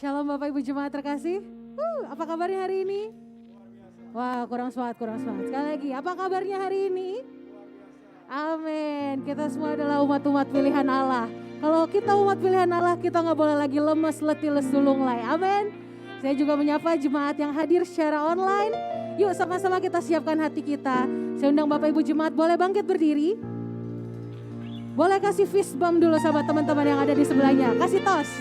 Shalom Bapak Ibu Jemaat terkasih. Apa kabarnya hari ini? Wah, kurang semangat. Sekali lagi, apa kabarnya hari ini? Amin. Kita semua adalah umat-umat pilihan Allah. Kalau kita umat pilihan Allah, kita nggak boleh lagi lemes, letih, lesu, lunglai. Amin. Saya juga menyapa jemaat yang hadir secara online. Yuk sama-sama kita siapkan hati kita. Saya undang Bapak Ibu Jemaat boleh bangkit berdiri. Boleh kasih fist bump dulu sama teman-teman yang ada di sebelahnya. Kasih tos.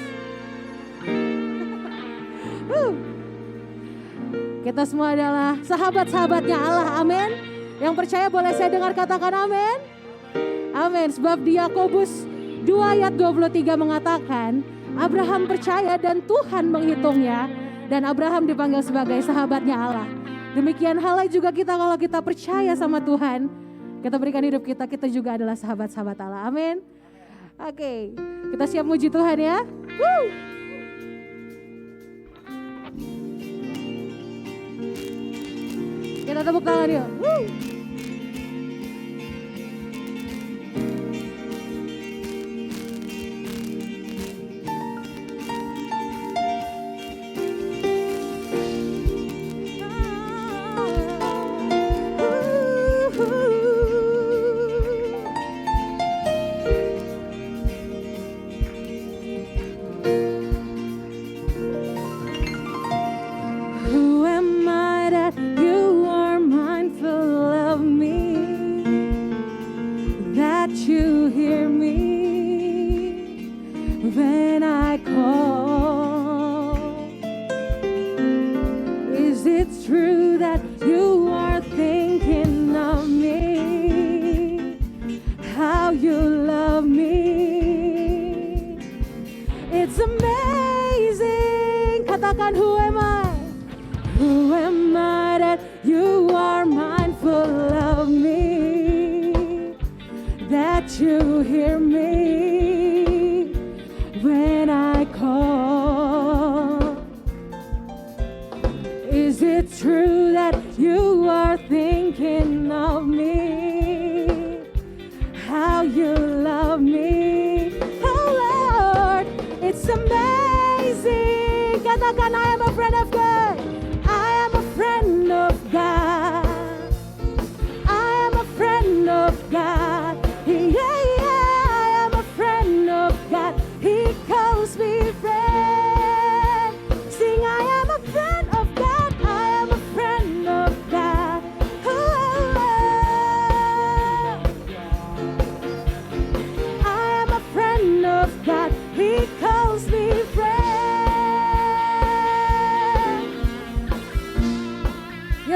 Kita semua adalah sahabat-sahabatnya Allah, amin. Yang percaya boleh saya dengar katakan amin. Amin, sebab di Yakobus 2 ayat 23 mengatakan, Abraham percaya dan Tuhan menghitungnya, dan Abraham dipanggil sebagai sahabatnya Allah. Demikian halnya juga kita kalau kita percaya sama Tuhan, kita berikan hidup kita, kita juga adalah sahabat-sahabat Allah, amin. Oke, kita siap muji Tuhan ya. Kita tepuk tangan yuk.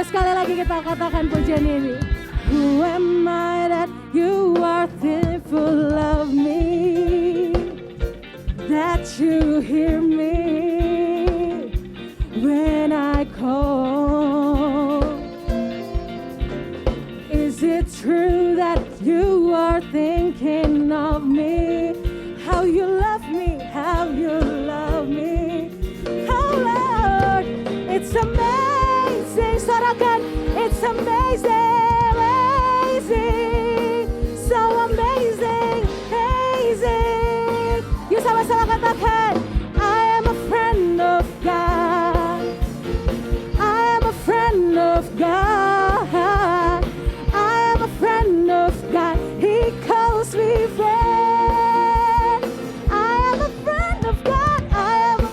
Sekali lagi kita katakan pujian ini. Who am I that you are thankful of me, that you hear me when I call. Is it true that you are thinking of me, how you love me, how you love me. Oh Lord, it's amazing. Sorakan, it's amazing, amazing, so amazing, amazing. Yuk sama-sama katakan, I am a friend of God, I am a friend of God, I am a friend of God, He calls me friend. I am a friend of God, I am a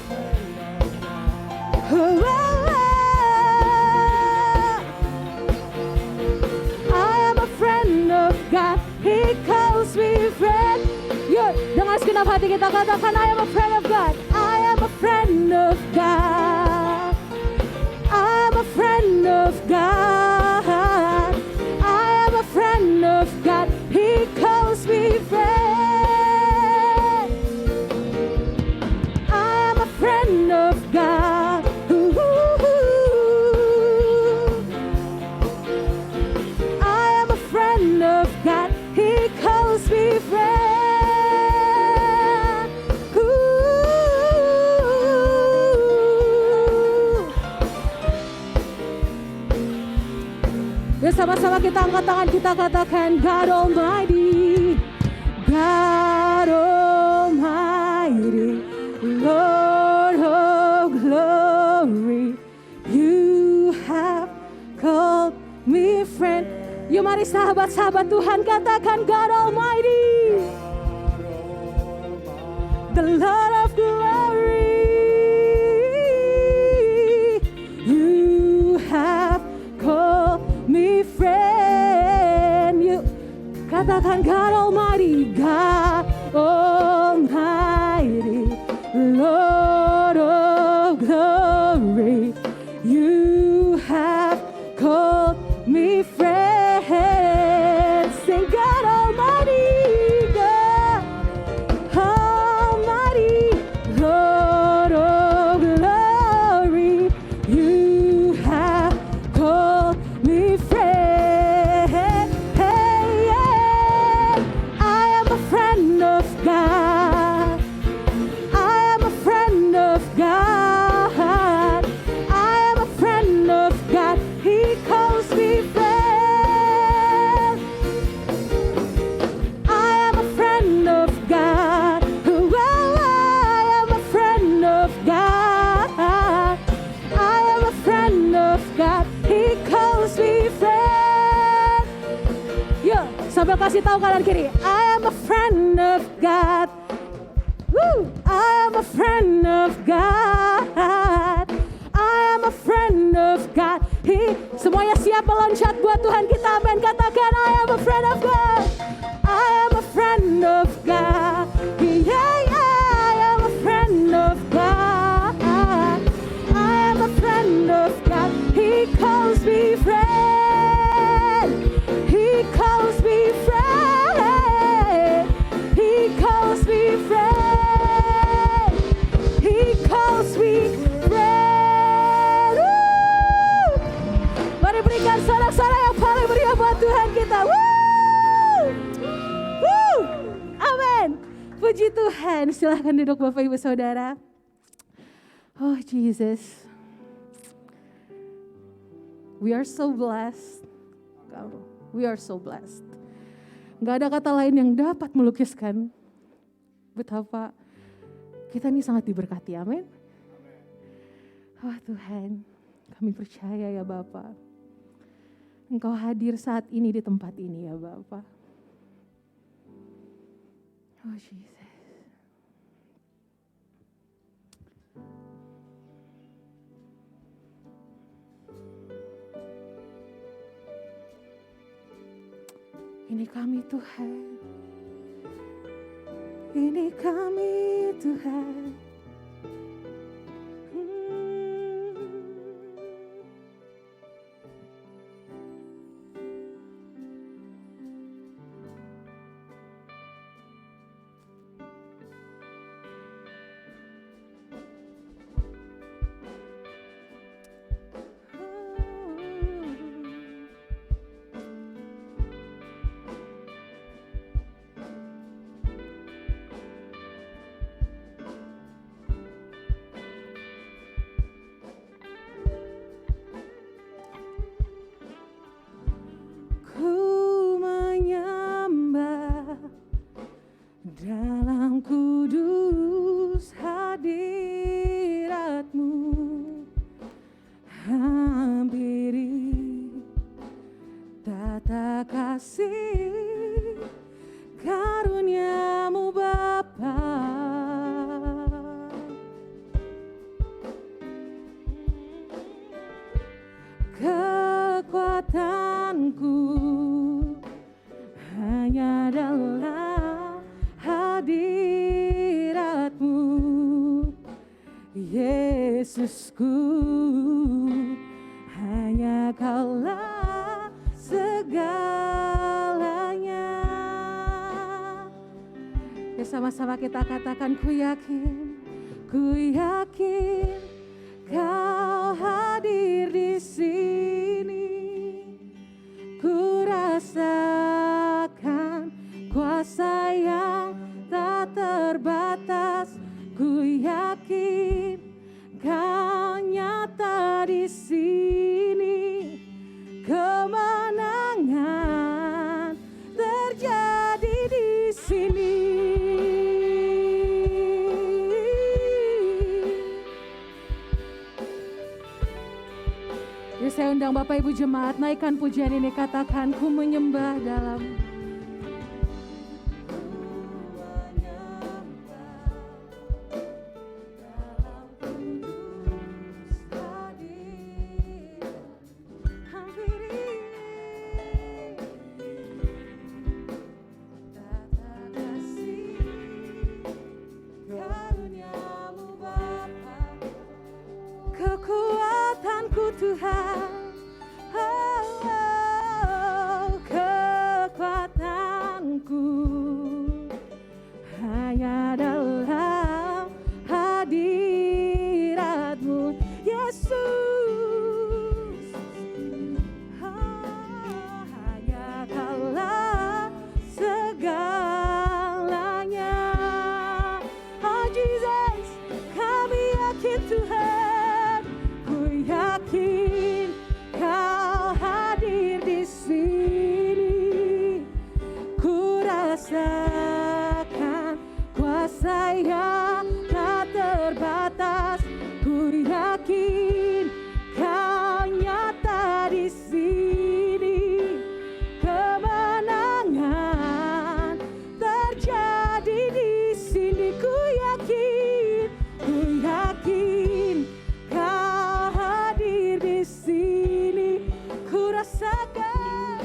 God, He calls me friend. Yuk, dengan segenap hati kita katakan, I am a friend of God, I am a friend of God, I am a friend of God, I am a friend of God, He calls me friend. I am a friend of God. God, He calls me friend. Bersama-sama kita angkat tangan, kita katakan God Almighty, God Almighty, Lord friend. Yuk mari sahabat-sahabat Tuhan katakan God Almighty, the Lord of glory. You have called me friend. Yuk katakan God Almighty, God Almighty, Lord of glory. You have called me friend. Sing God Almighty, God Almighty, Lord of glory. You have called me friend. I am a friend of God. I am a friend of God. I am a friend of God. He calls me friend. I am a friend of God. Well, I am a friend of God. I am a friend of God. He calls me friend. Yuk, sambil kasih tahu kanan kiri. I am a friend of God. Woo! I am a friend of God. I am a friend of God. Semuanya siap meloncat buat Tuhan kita. Amin. Katakan I am a friend of God. I am a friend of God. Yeah, yeah, I am a friend of God. I am a friend of God. He calls me friend. He calls me friend. He calls me friend. He calls me friend. Woo! Mari berikan sorak-sorak yang paling meriah buat Tuhan kita. Woo! Woo! Amin. Puji Tuhan. Silahkan duduk Bapak Ibu Saudara. Oh Jesus. We are so blessed. We are so blessed. Gak ada kata lain yang dapat melukiskan betapa kita ini sangat diberkati. Amin. Oh Tuhan, kami percaya ya Bapa, Engkau hadir saat ini di tempat ini ya Bapa. Oh Jesus. Ini kami Tuhan. Ini kami Tuhan. Dalam kudus hadirat-Mu, hampiri tata kasih karunia-Mu Bapa. Kekuatanku hanya dalam hadirat-Mu, Yesusku, hanya Kaulah segalanya. Ya sama-sama kita katakan, ku yakin Kau hadir di sini. Ku rasakan kuasa yang tak terbatas. Ku yakin Kau nyata di sini. Kemenangan terjadi di sini. Ya, saya undang undang Bapak Ibu Jemaat, naikkan pujian ini, katakan ku menyembah dalam. Kekuatanku Tuhan, kekuatanku hanya dalam hadirat-Mu, Yesus. Hanya Kaulah segalanya. Oh Jesus, kami yakin Tuhan, yakin Kau hadir di sini. Ku rasakan kuasa yang tak terbatas. Ku yakin Kau nyata di sini. Kemenangan terjadi di sini. Ku yakin Kau hadir di sini. Ku rasakan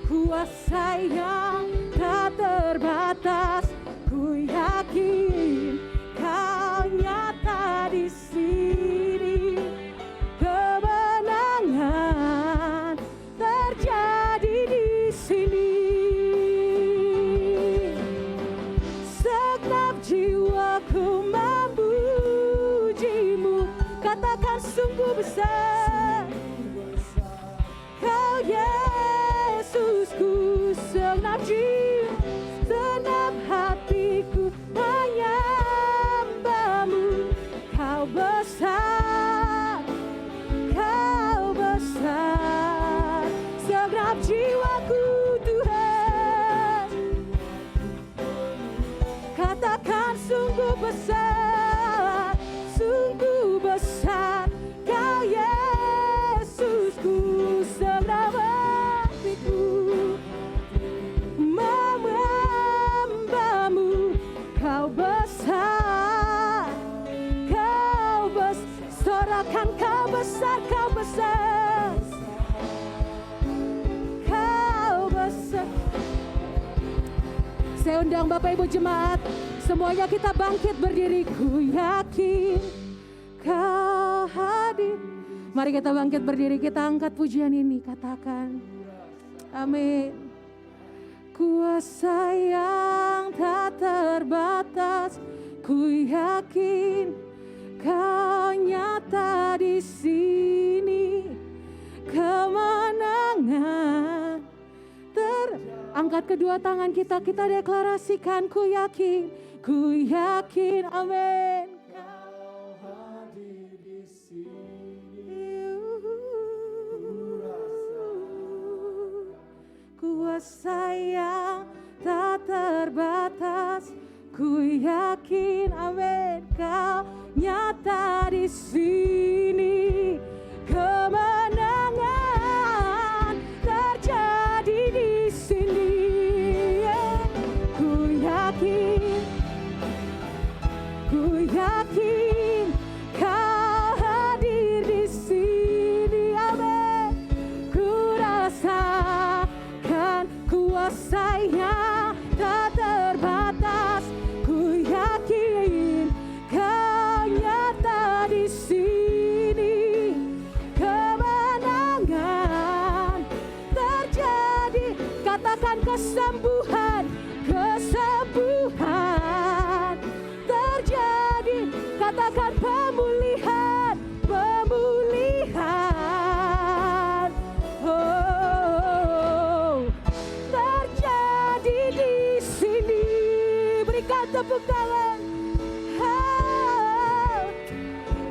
kuasa yang tak terbatas. Ku yakin Kau nyata di sini. Kemenangan terjadi di sini. Segenap jiwaku memuji-Mu, katakan sungguh besar Kau Yesusku. Segenap jiwa, segenap hatiku menyembah-Mu. Kau besar, Kau besar. Segenap jiwaku Tuhan, katakan sungguh besar, sungguh besar Kau Yesusku. Segenap hatiku menyembah-Mu. Kau besar, Kau besar. Sorakan Kau besar, Kau besar, Kau besar. Saya undang Bapak Ibu Jemaat, semuanya kita bangkit berdiri. Ku yakin Kau hadir. Mari kita bangkit berdiri, kita angkat pujian ini, katakan amin. Kuasa yang tak terbatas, ku yakin Kau nyata di sini. Kemenangan angkat kedua tangan kita deklarasikan, ku yakin, amin. Kau hadir di sini. Kuasa yang tak terbatas, ku yakin, amin. Kau nyata di sini. Kemenangan terjadi di sini. Ku yakin Kau hadir di sini, amin. Ku rasakan kuasa yang tak terbatas. Ku yakin Kau nyata di sini. Kemenangan terjadi. Katakan kesembuhan terjadi. Katakan pemulihan. Oh, terjadi di sini. Berikan tepuk tangan.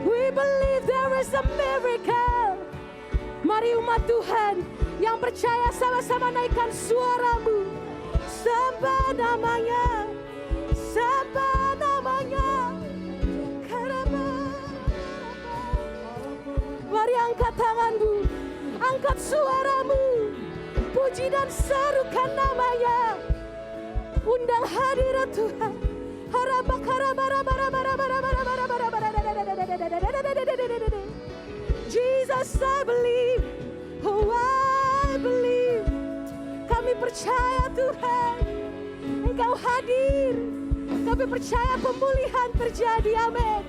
We believe there is a miracle. Mari umat Tuhan yang percaya sama-sama naikkan suaramu. Sembah namanya, sembah namanya. Mari tanganmu, angkat suaramu, puji dan serukan namanya. Undang hadirat Tuhan. Jesus, I believe. Oh, I believe. Kami percaya Tuhan, Engkau hadir. Kami percaya pemulihan terjadi. Amin.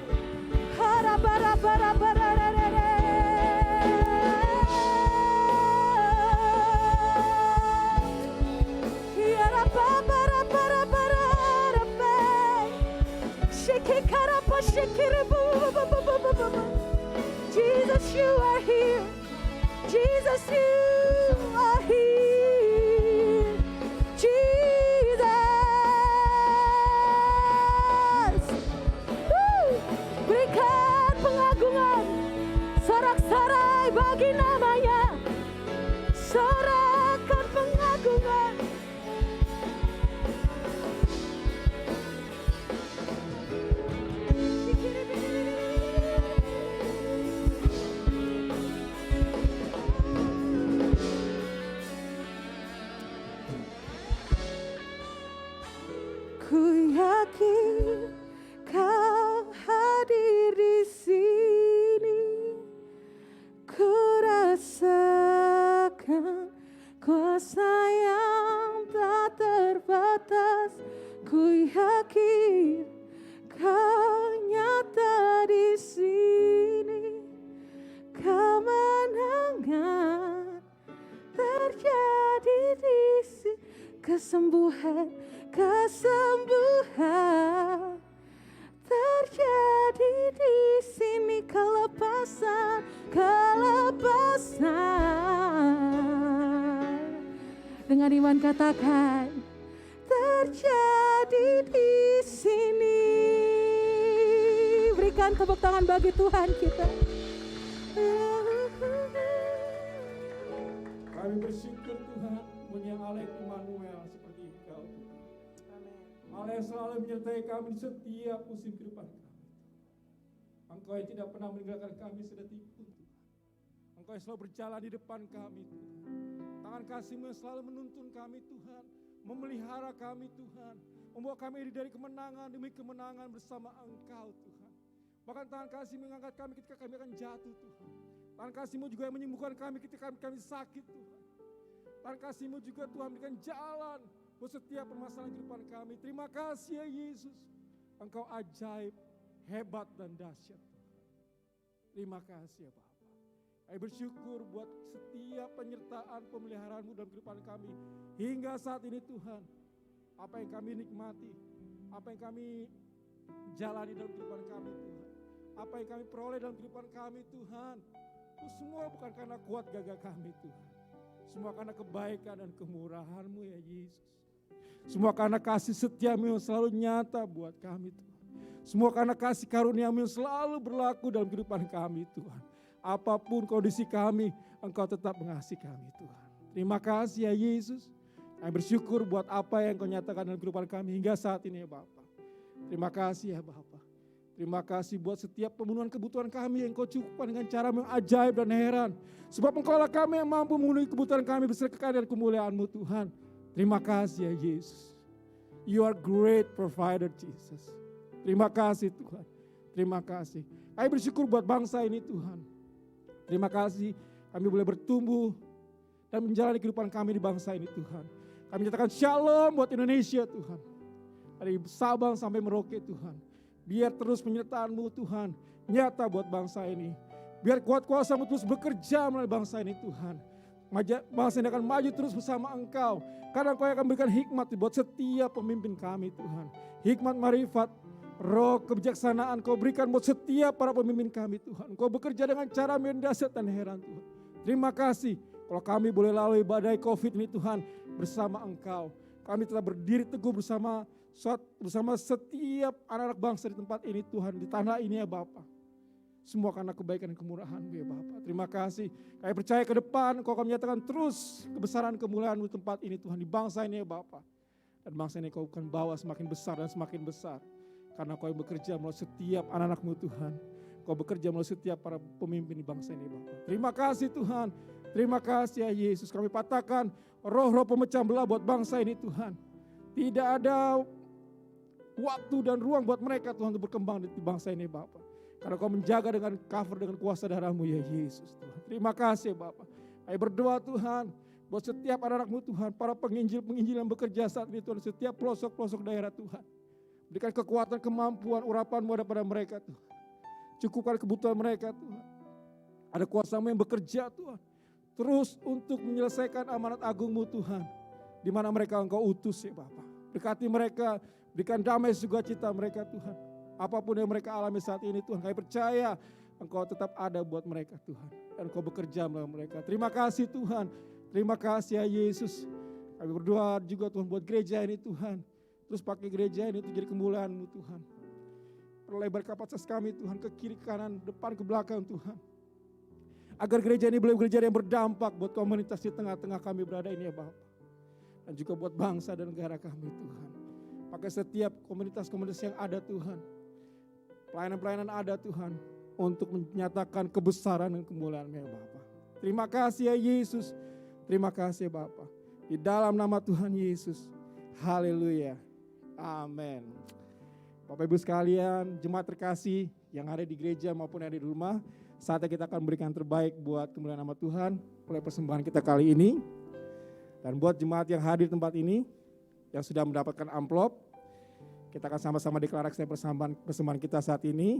Jesus, you are here. Jesus, you are here. Jesus. Berikan pengagungan, sorak-sorai bagi namanya. Sorakan pengagungan. Ku yakin Kau hadir di sini. Ku rasakan kuasa yang tak terbatas. Ku yakin Kau nyata di sini. Kemenangan terjadi di sini. Kesembuhan terjadi di sini. Kelepasan dengan iman katakan terjadi di sini. Berikan tepuk tangan bagi Tuhan kita. Kami bersyukur Tuhan punya Allah Immanuel seperti Engkau Tuhan. Allah yang selalu menyertai kami di setiap musim kehidupan kami. Engkau yang tidak pernah meninggalkan kami sedetik pun Tuhan. Engkau yang selalu berjalan di depan kami Tuhan. Tangan kasih-Mu yang selalu menuntun kami Tuhan. Memelihara kami Tuhan. Membawa kami dari kemenangan demi kemenangan bersama Engkau Tuhan. Bahkan tangan kasih-Mu mengangkat kami ketika kami akan jatuh Tuhan. Tangan kasih-Mu juga yang menyembuhkan kami ketika kami sakit Tuhan. Tangan kasih-Mu juga Tuhan berikan jalan buat setiap permasalahan kehidupan kami. Terima kasih ya Yesus. Engkau ajaib, hebat dan dahsyat. Terima kasih ya Bapa. Kami bersyukur buat setiap penyertaan pemeliharaan-Mu dalam kehidupan kami. Hingga saat ini Tuhan. Apa yang kami nikmati, apa yang kami jalani dalam kehidupan kami Tuhan. Apa yang kami peroleh dalam kehidupan kami Tuhan. Itu semua bukan karena kuat gagah kami Tuhan. Semua karena kebaikan dan kemurahan-Mu ya Yesus. Semua karena kasih setia-Mu yang selalu nyata buat kami Tuhan. Semua karena kasih karunia-Mu yang selalu berlaku dalam kehidupan kami Tuhan. Apapun kondisi kami, Engkau tetap mengasihi kami Tuhan. Terima kasih ya Yesus. Kami bersyukur buat apa yang Kau nyatakan dalam kehidupan kami hingga saat ini ya Bapa. Terima kasih ya Bapa. Terima kasih buat setiap pemenuhan kebutuhan kami yang Kau cukupkan dengan cara yang ajaib dan heran. Sebab Engkau lah kami yang mampu memenuhi kebutuhan kami beserta kekayaan dan kemuliaan-Mu Tuhan. Terima kasih ya Yesus. You are great provider Jesus. Terima kasih Tuhan. Terima kasih. Kami bersyukur buat bangsa ini Tuhan. Terima kasih kami boleh bertumbuh dan menjalani kehidupan kami di bangsa ini Tuhan. Kami nyatakan shalom buat Indonesia Tuhan. Dari Sabang sampai Merauke Tuhan. Biar terus penyertaan-Mu Tuhan nyata buat bangsa ini. Biar kuat kuasa-Mu terus bekerja melalui bangsa ini Tuhan. Bangsa ini akan maju terus bersama Engkau. Karena Engkau akan berikan hikmat buat setiap pemimpin kami Tuhan. Hikmat marifat, roh kebijaksanaan Kau berikan buat setiap para pemimpin kami Tuhan. Kau bekerja dengan cara yang dahsyat dan heran Tuhan. Terima kasih kalau kami boleh lalui badai COVID ini Tuhan bersama Engkau. Kami telah berdiri teguh bersama setiap anak-anak bangsa di tempat ini Tuhan. Di tanah ini ya Bapa. Semua karena kebaikan dan kemurahan-Mu ya Bapa. Terima kasih. Kami percaya ke depan Kau akan menyatakan terus kebesaran kemuliaan-Mu di tempat ini Tuhan. Di bangsa ini ya Bapa. Dan bangsa ini Kau akan bawa semakin besar dan semakin besar. Karena Kau yang bekerja melalui setiap anak-anak-Mu Tuhan. Kau bekerja melalui setiap para pemimpin di bangsa ini Bapa. Terima kasih Tuhan. Terima kasih ya Yesus. Kami patahkan roh-roh pemecah belah buat bangsa ini Tuhan. Tidak ada waktu dan ruang buat mereka Tuhan untuk berkembang di bangsa ini Bapa. Karena Kau menjaga dengan cover dengan kuasa darah-Mu ya Yesus Tuhan. Terima kasih Bapa. Kami berdoa Tuhan buat setiap anak-anak-Mu Tuhan. Para penginjil-penginjil yang bekerja saat ini Tuhan. Setiap pelosok-pelosok daerah Tuhan. Berikan kekuatan, kemampuan, urapan-Mu ada pada mereka Tuhan. Cukupkan kebutuhan mereka Tuhan. Ada kuasa-Mu yang bekerja Tuhan. Terus untuk menyelesaikan amanat agung-Mu Tuhan. Di mana mereka Engkau utus ya Bapa. Berkati mereka, berikan damai sukacita mereka Tuhan. Apapun yang mereka alami saat ini Tuhan. Kami percaya Engkau tetap ada buat mereka Tuhan. Dan Engkau bekerja melalui mereka. Terima kasih Tuhan. Terima kasih ya Yesus. Kami berdoa juga Tuhan buat gereja ini Tuhan. Terus pakai gereja ini untuk jadi kemuliaan-Mu Tuhan. Perlebar kapasitas kami Tuhan ke kiri kanan, depan ke belakang Tuhan. Agar gereja ini boleh gereja yang berdampak buat komunitas di tengah-tengah kami berada ini ya Bapak. Dan juga buat bangsa dan negara kami Tuhan. Pakai setiap komunitas-komunitas yang ada Tuhan. Pelayanan-pelayanan ada Tuhan. Untuk menyatakan kebesaran dan kemuliaan-Mu ya Bapak. Terima kasih ya Yesus. Terima kasih ya Bapak. Di dalam nama Tuhan Yesus. Haleluya. Amin. Bapak Ibu sekalian, jemaat terkasih yang ada di gereja maupun yang ada di rumah, saatnya kita akan berikan yang terbaik buat kemuliaan nama Tuhan oleh persembahan kita kali ini. Dan buat jemaat yang hadir di tempat ini, yang sudah mendapatkan amplop, kita akan sama-sama deklarasikan persembahan kita saat ini.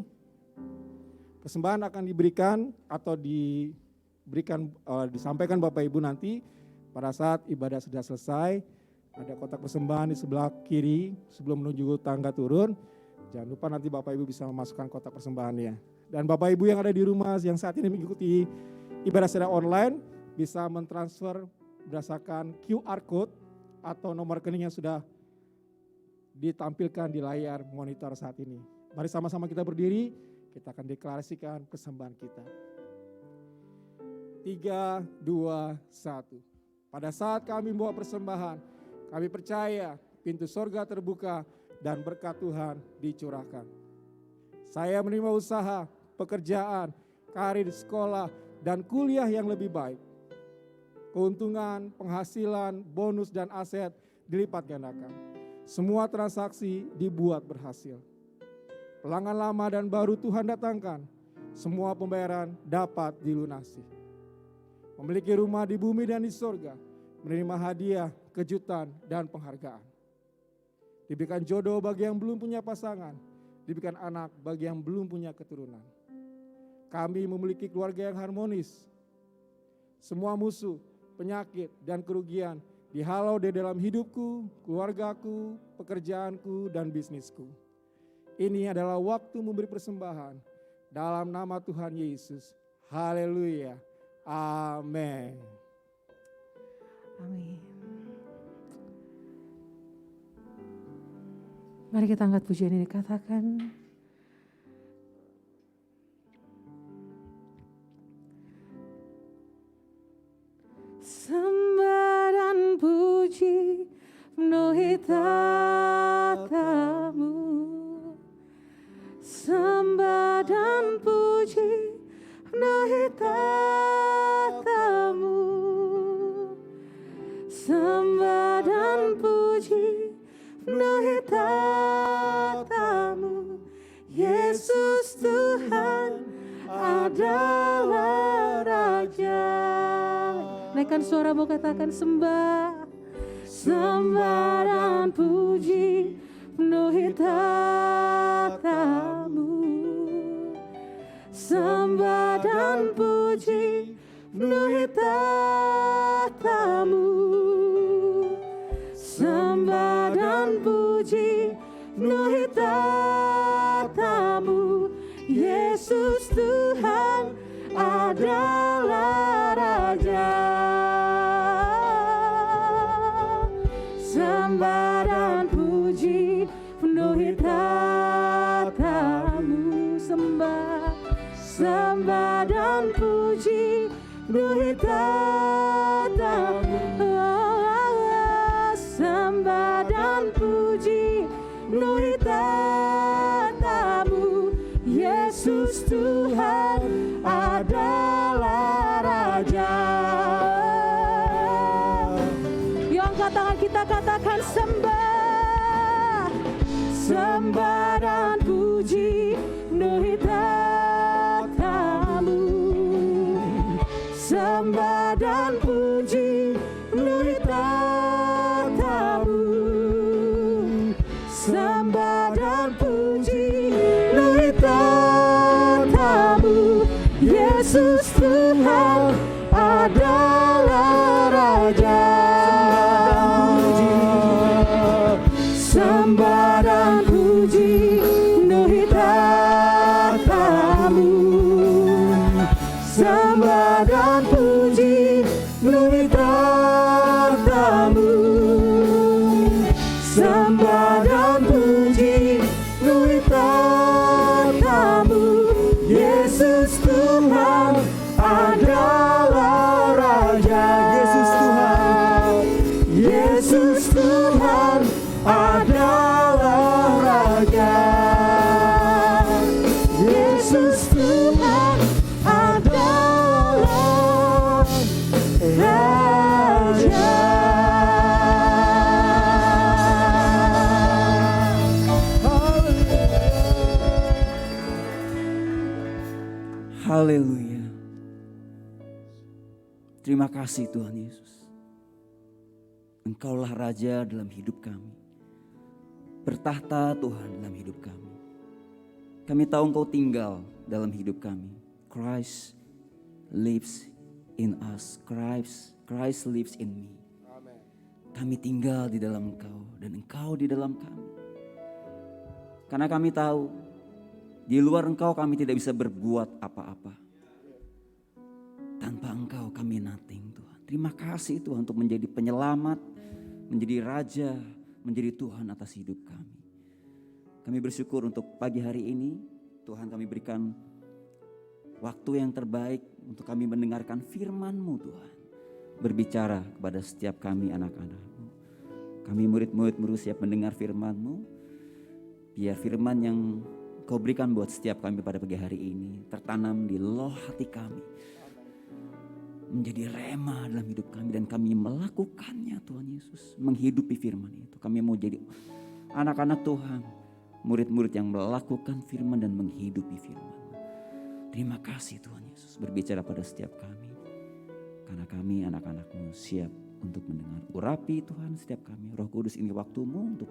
Persembahan akan diberikan atau disampaikan Bapak Ibu nanti pada saat ibadah sudah selesai. Ada kotak persembahan di sebelah kiri sebelum menuju tangga turun. Jangan lupa nanti Bapak Ibu bisa memasukkan kotak persembahannya. Dan Bapak Ibu yang ada di rumah yang saat ini mengikuti ibadah secara online bisa mentransfer berdasarkan QR code atau nomor rekening yang sudah ditampilkan di layar monitor saat ini. Mari sama-sama kita berdiri, kita akan deklarasikan persembahan kita. 3, 2, 1. Pada saat kami membawa persembahan, kami percaya pintu sorga terbuka dan berkat Tuhan dicurahkan. Saya menerima usaha, pekerjaan, karir, sekolah, dan kuliah yang lebih baik. Keuntungan, penghasilan, bonus, dan aset dilipat gandakan. Semua transaksi dibuat berhasil. Pelanggan lama dan baru Tuhan datangkan. Semua pembayaran dapat dilunasi. Memiliki rumah di bumi dan di sorga. Menerima hadiah, kejutan, dan penghargaan. Diberikan jodoh bagi yang belum punya pasangan. Diberikan anak bagi yang belum punya keturunan. Kami memiliki keluarga yang harmonis. Semua musuh, penyakit, dan kerugian dihalau di dalam hidupku, keluargaku, pekerjaanku, dan bisnisku. Ini adalah waktu memberi persembahan dalam nama Tuhan Yesus. Haleluya. Amin. Amin. Mari kita angkat pujian ini, katakan. Sembah dan puji penuhi tatamu. Sembah dan puji penuhi tatamu. Sembah dan puji penuhi tatamu. Yesus Tuhan adalah Raja. Naikkan suaramu, katakan sembah. Sembah dan puji penuhi tatamu. Sembah dan puji penuhi tatamu. Sembah dan puji penuhi tatamu. Yesus Tuhan adalah Raja. Sembah dan puji penuhi tatamu. Sembah, sembah dan puji penuhi tatamu. Sembah dan puji penuhi tatamu. Yesus Tuhan angkat tangan kita katakan sembah. Sembah dan puji penuhi tatamu. Sembah dan puji penuhi tatamu. Sembah dan puji penuhi tatamu. Yesus Tuhan adalah Raja. Sembah dan puji penuhi tatamu. Sembah dan puji penuhi tatamu. Sembah dan puji penuhi tatamu. Yesus Tuhan adalah Raja. Yesus Tuhan, Yesus Tuhan adalah Raja. Yesus Tuhan adalah Raja. Haleluya. Terima kasih Tuhan Yesus. Engkaulah Raja dalam hidup kami. Bertahta Tuhan dalam hidup kami. Kami tahu Engkau tinggal dalam hidup kami. Christ lives in us. Christ lives in me. Kami tinggal di dalam Engkau dan Engkau di dalam kami. Karena kami tahu di luar Engkau kami tidak bisa berbuat apa-apa. Tanpa Engkau kami nothing Tuhan. Terima kasih Tuhan untuk menjadi penyelamat, menjadi Raja, menjadi Tuhan atas hidup kami. Kami bersyukur untuk pagi hari ini Tuhan kami berikan waktu yang terbaik untuk kami mendengarkan firman-Mu Tuhan. Berbicara kepada setiap kami anak-anak-Mu. Kami murid-murid siap mendengar firman-Mu. Biar firman yang Kau berikan buat setiap kami pada pagi hari ini tertanam di loh hati kami. Menjadi rema dalam hidup kami dan kami melakukannya Tuhan Yesus. Menghidupi firman itu. Kami mau jadi anak-anak Tuhan. Murid-murid yang melakukan firman dan menghidupi firman. Terima kasih Tuhan Yesus berbicara pada setiap kami. Karena kami anak-anak-Mu siap untuk mendengar. Urapi Tuhan setiap kami. Roh Kudus ini waktu-Mu untuk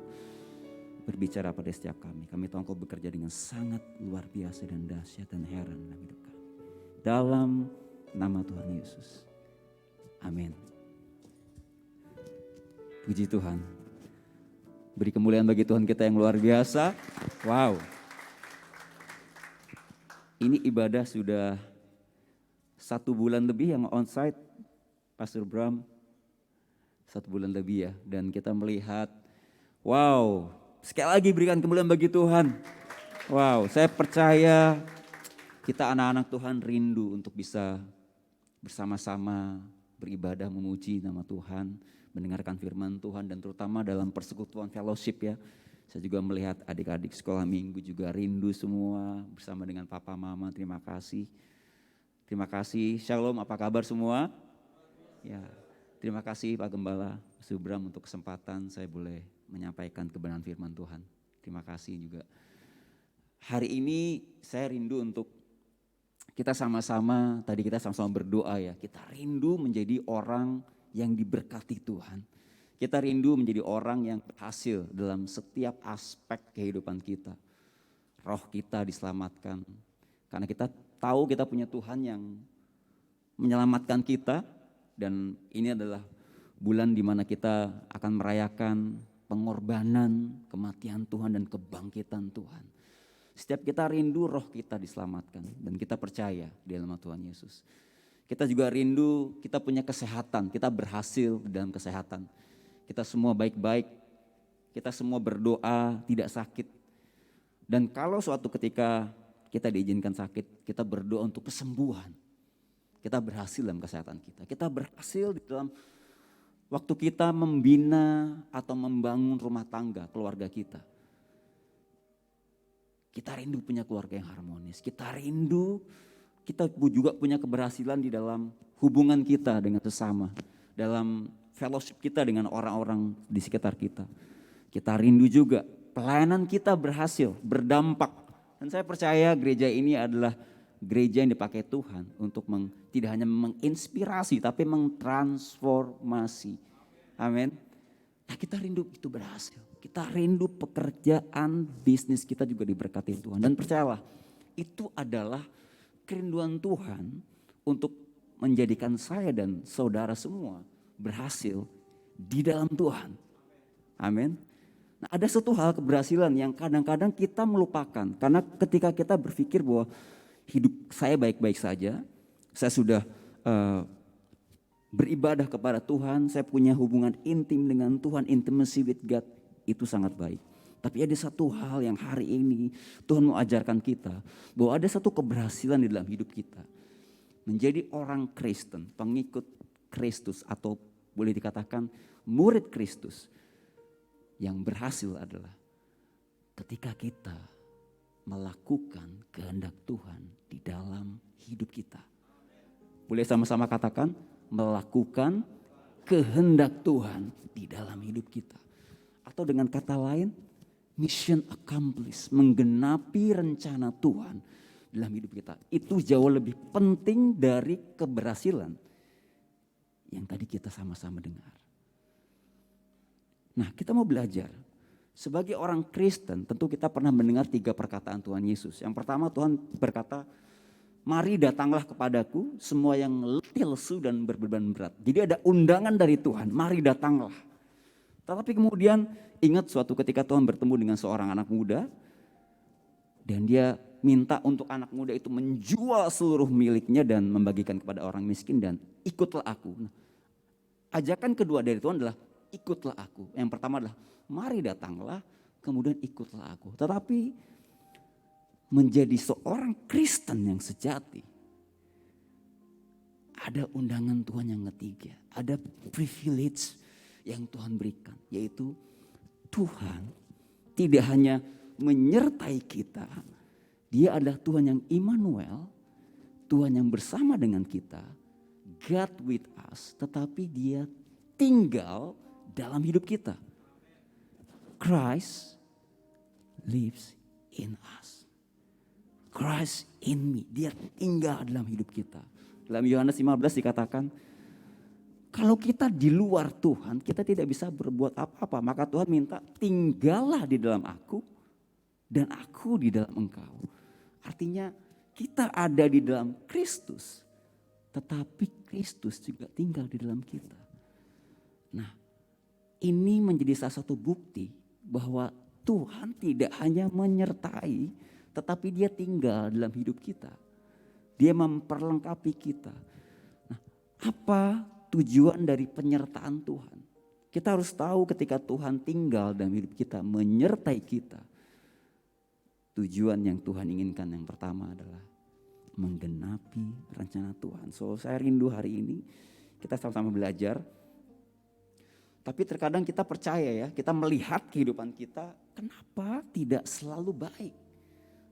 berbicara pada setiap kami. Kami tahu Engkau bekerja dengan sangat luar biasa dan dahsyat dan heran dalam hidup kami. Dalam nama Tuhan Yesus. Amin. Puji Tuhan. Beri kemuliaan bagi Tuhan kita yang luar biasa. Wow. Ini ibadah sudah 1 bulan lebih yang onsite. Pastor Bram. 1 bulan lebih ya. Dan kita melihat, wow. Sekali lagi berikan kemuliaan bagi Tuhan. Wow, saya percaya kita anak-anak Tuhan rindu untuk bisa bersama-sama beribadah memuji nama Tuhan, mendengarkan firman Tuhan dan terutama dalam persekutuan fellowship ya. Saya juga melihat adik-adik sekolah minggu juga rindu semua bersama dengan papa mama. Terima kasih. Terima kasih. Shalom, apa kabar semua? Ya, terima kasih Pak Gembala Subram untuk kesempatan saya boleh menyampaikan kebenaran firman Tuhan. Terima kasih juga. Hari ini saya rindu untuk kita sama-sama, tadi kita sama-sama berdoa ya. Kita rindu menjadi orang yang diberkati Tuhan. Kita rindu menjadi orang yang berhasil dalam setiap aspek kehidupan kita. Roh kita diselamatkan. Karena kita tahu kita punya Tuhan yang menyelamatkan kita. Dan ini adalah bulan di mana kita akan merayakan pengorbanan, kematian Tuhan dan kebangkitan Tuhan. Setiap kita rindu roh kita diselamatkan dan kita percaya di dalam Tuhan Yesus. Kita juga rindu kita punya kesehatan, kita berhasil dalam kesehatan. Kita semua baik-baik, kita semua berdoa tidak sakit. Dan kalau suatu ketika kita diizinkan sakit, kita berdoa untuk kesembuhan. Kita berhasil dalam kesehatan kita, kita berhasil di dalam waktu kita membina atau membangun rumah tangga, keluarga kita. Kita rindu punya keluarga yang harmonis. Kita rindu, kita juga punya keberhasilan di dalam hubungan kita dengan sesama. Dalam fellowship kita dengan orang-orang di sekitar kita. Kita rindu juga pelayanan kita berhasil, berdampak. Dan saya percaya gereja ini adalah gereja yang dipakai Tuhan untuk tidak hanya menginspirasi tapi mentransformasi. Amin. Nah, kita rindu itu berhasil. Kita rindu pekerjaan bisnis kita juga diberkati Tuhan. Dan percayalah, itu adalah kerinduan Tuhan untuk menjadikan saya dan saudara semua berhasil di dalam Tuhan. Amin. Nah, ada satu hal keberhasilan yang kadang-kadang kita melupakan. Karena ketika kita berpikir bahwa hidup saya baik-baik saja, saya sudah beribadah kepada Tuhan, saya punya hubungan intim dengan Tuhan, intimacy with God, itu sangat baik. Tapi ada satu hal yang hari ini Tuhan mau ajarkan kita, bahwa ada satu keberhasilan di dalam hidup kita. Menjadi orang Kristen, pengikut Kristus, atau boleh dikatakan murid Kristus. Yang berhasil adalah ketika kita melakukan kehendak Tuhan di dalam hidup kita. Boleh sama-sama katakan, melakukan kehendak Tuhan di dalam hidup kita. Atau dengan kata lain, mission accomplished, menggenapi rencana Tuhan dalam hidup kita. Itu jauh lebih penting dari keberhasilan yang tadi kita sama-sama dengar. Nah, kita mau belajar. Sebagai orang Kristen, tentu kita pernah mendengar 3 perkataan Tuhan Yesus. Yang pertama, Tuhan berkata, mari datanglah kepadaku semua yang letih lesu dan berbeban berat. Jadi ada undangan dari Tuhan, mari datanglah. Tetapi kemudian ingat suatu ketika Tuhan bertemu dengan seorang anak muda. Dan dia minta untuk anak muda itu menjual seluruh miliknya dan membagikan kepada orang miskin dan ikutlah aku. Nah, ajakan kedua dari Tuhan adalah ikutlah aku. Yang pertama adalah mari datanglah, kemudian ikutlah aku. Tetapi menjadi seorang Kristen yang sejati, ada undangan Tuhan yang ketiga. Ada privilege yang Tuhan berikan, yaitu Tuhan tidak hanya menyertai kita, Dia adalah Tuhan yang Immanuel, Tuhan yang bersama dengan kita, God with us, tetapi Dia tinggal dalam hidup kita. Christ lives in us. Christ in me. Dia tinggal dalam hidup kita. Dalam Yohanes 15 dikatakan, kalau kita di luar Tuhan, kita tidak bisa berbuat apa-apa. Maka Tuhan minta, tinggallah di dalam aku dan aku di dalam engkau. Artinya kita ada di dalam Kristus, tetapi Kristus juga tinggal di dalam kita. Nah, ini menjadi salah satu bukti bahwa Tuhan tidak hanya menyertai, tetapi Dia tinggal dalam hidup kita. Dia memperlengkapi kita. Nah, apa tujuan dari penyertaan Tuhan? Kita harus tahu ketika Tuhan tinggal dalam hidup kita, menyertai kita. Tujuan yang Tuhan inginkan yang pertama adalah menggenapi rencana Tuhan. So, saya rindu hari ini kita sama-sama belajar. Tapi terkadang kita percaya ya, kita melihat kehidupan kita, kenapa tidak selalu baik.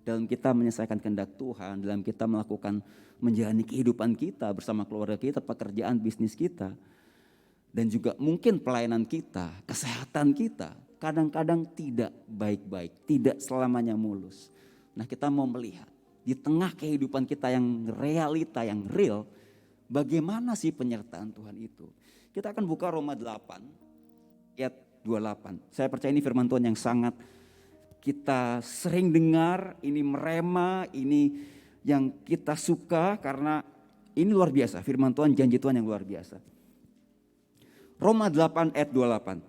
Dalam kita menyelesaikan kehendak Tuhan, dalam kita melakukan menjalani kehidupan kita bersama keluarga kita, pekerjaan bisnis kita. Dan juga mungkin pelayanan kita, kesehatan kita, kadang-kadang tidak baik-baik, tidak selamanya mulus. Nah, kita mau melihat di tengah kehidupan kita yang realita, yang real, bagaimana sih penyertaan Tuhan itu. Kita akan buka Roma 8 ayat 28. Saya percaya ini firman Tuhan yang sangat kita sering dengar, ini merema, ini yang kita suka karena ini luar biasa. Firman Tuhan, janji Tuhan yang luar biasa. Roma 8 ayat 28.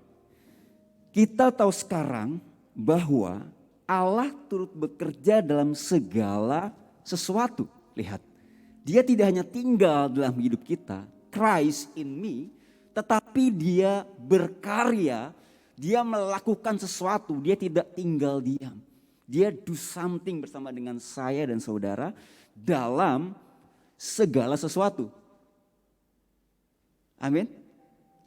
Kita tahu sekarang bahwa Allah turut bekerja dalam segala sesuatu. Lihat, Dia tidak hanya tinggal dalam hidup kita, Christ in me, tetapi Dia berkarya, Dia melakukan sesuatu, Dia tidak tinggal diam. Dia do something bersama dengan saya dan saudara dalam segala sesuatu. Amin.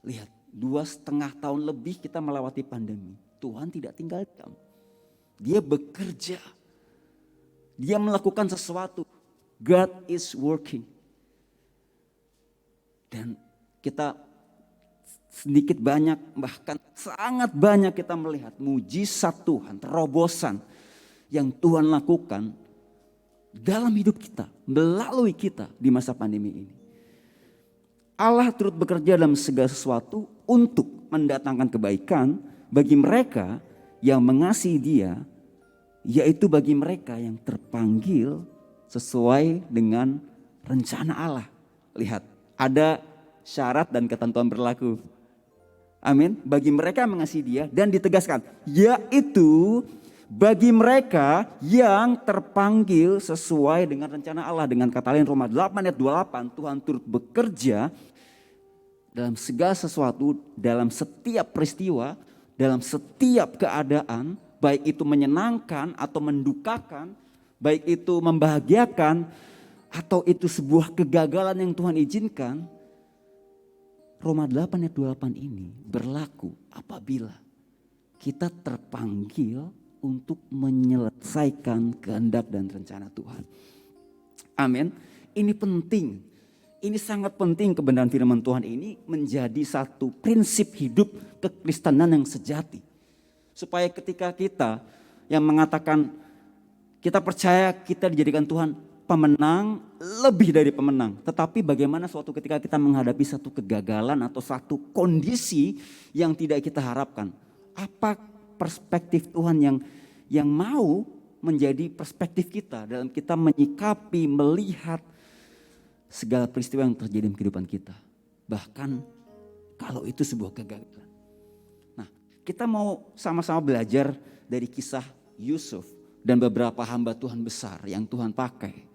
Lihat, 2,5 tahun lebih kita melewati pandemi. Tuhan tidak tinggal diam. Dia bekerja. Dia melakukan sesuatu. God is working. Dan kita sedikit banyak, bahkan sangat banyak kita melihat mujizat Tuhan, terobosan yang Tuhan lakukan dalam hidup kita, melalui kita di masa pandemi ini. Allah turut bekerja dalam segala sesuatu untuk mendatangkan kebaikan bagi mereka yang mengasihi Dia, yaitu bagi mereka yang terpanggil sesuai dengan rencana Allah. Lihat, ada syarat dan ketentuan berlaku. Amin. Bagi mereka yang mengasihi Dia, dan ditegaskan, yaitu bagi mereka yang terpanggil sesuai dengan rencana Allah. Dengan kata lain Roma 8 ayat 28, Tuhan turut bekerja dalam segala sesuatu, dalam setiap peristiwa, dalam setiap keadaan, baik itu menyenangkan atau mendukakan, baik itu membahagiakan, atau itu sebuah kegagalan yang Tuhan izinkan. Roma 8 ayat 28 ini berlaku apabila kita terpanggil untuk menyelesaikan kehendak dan rencana Tuhan. Amin. Ini penting. Ini sangat penting, kebenaran firman Tuhan ini menjadi satu prinsip hidup kekristenan yang sejati. Supaya ketika kita yang mengatakan kita percaya kita dijadikan Tuhan pemenang, lebih dari pemenang. Tetapi bagaimana suatu ketika kita menghadapi satu kegagalan atau satu kondisi yang tidak kita harapkan. Apa perspektif Tuhan yang mau menjadi perspektif kita dalam kita menyikapi, melihat segala peristiwa yang terjadi dalam kehidupan kita. Bahkan kalau itu sebuah kegagalan. Nah, kita mau sama-sama belajar dari kisah Yusuf dan beberapa hamba Tuhan besar yang Tuhan pakai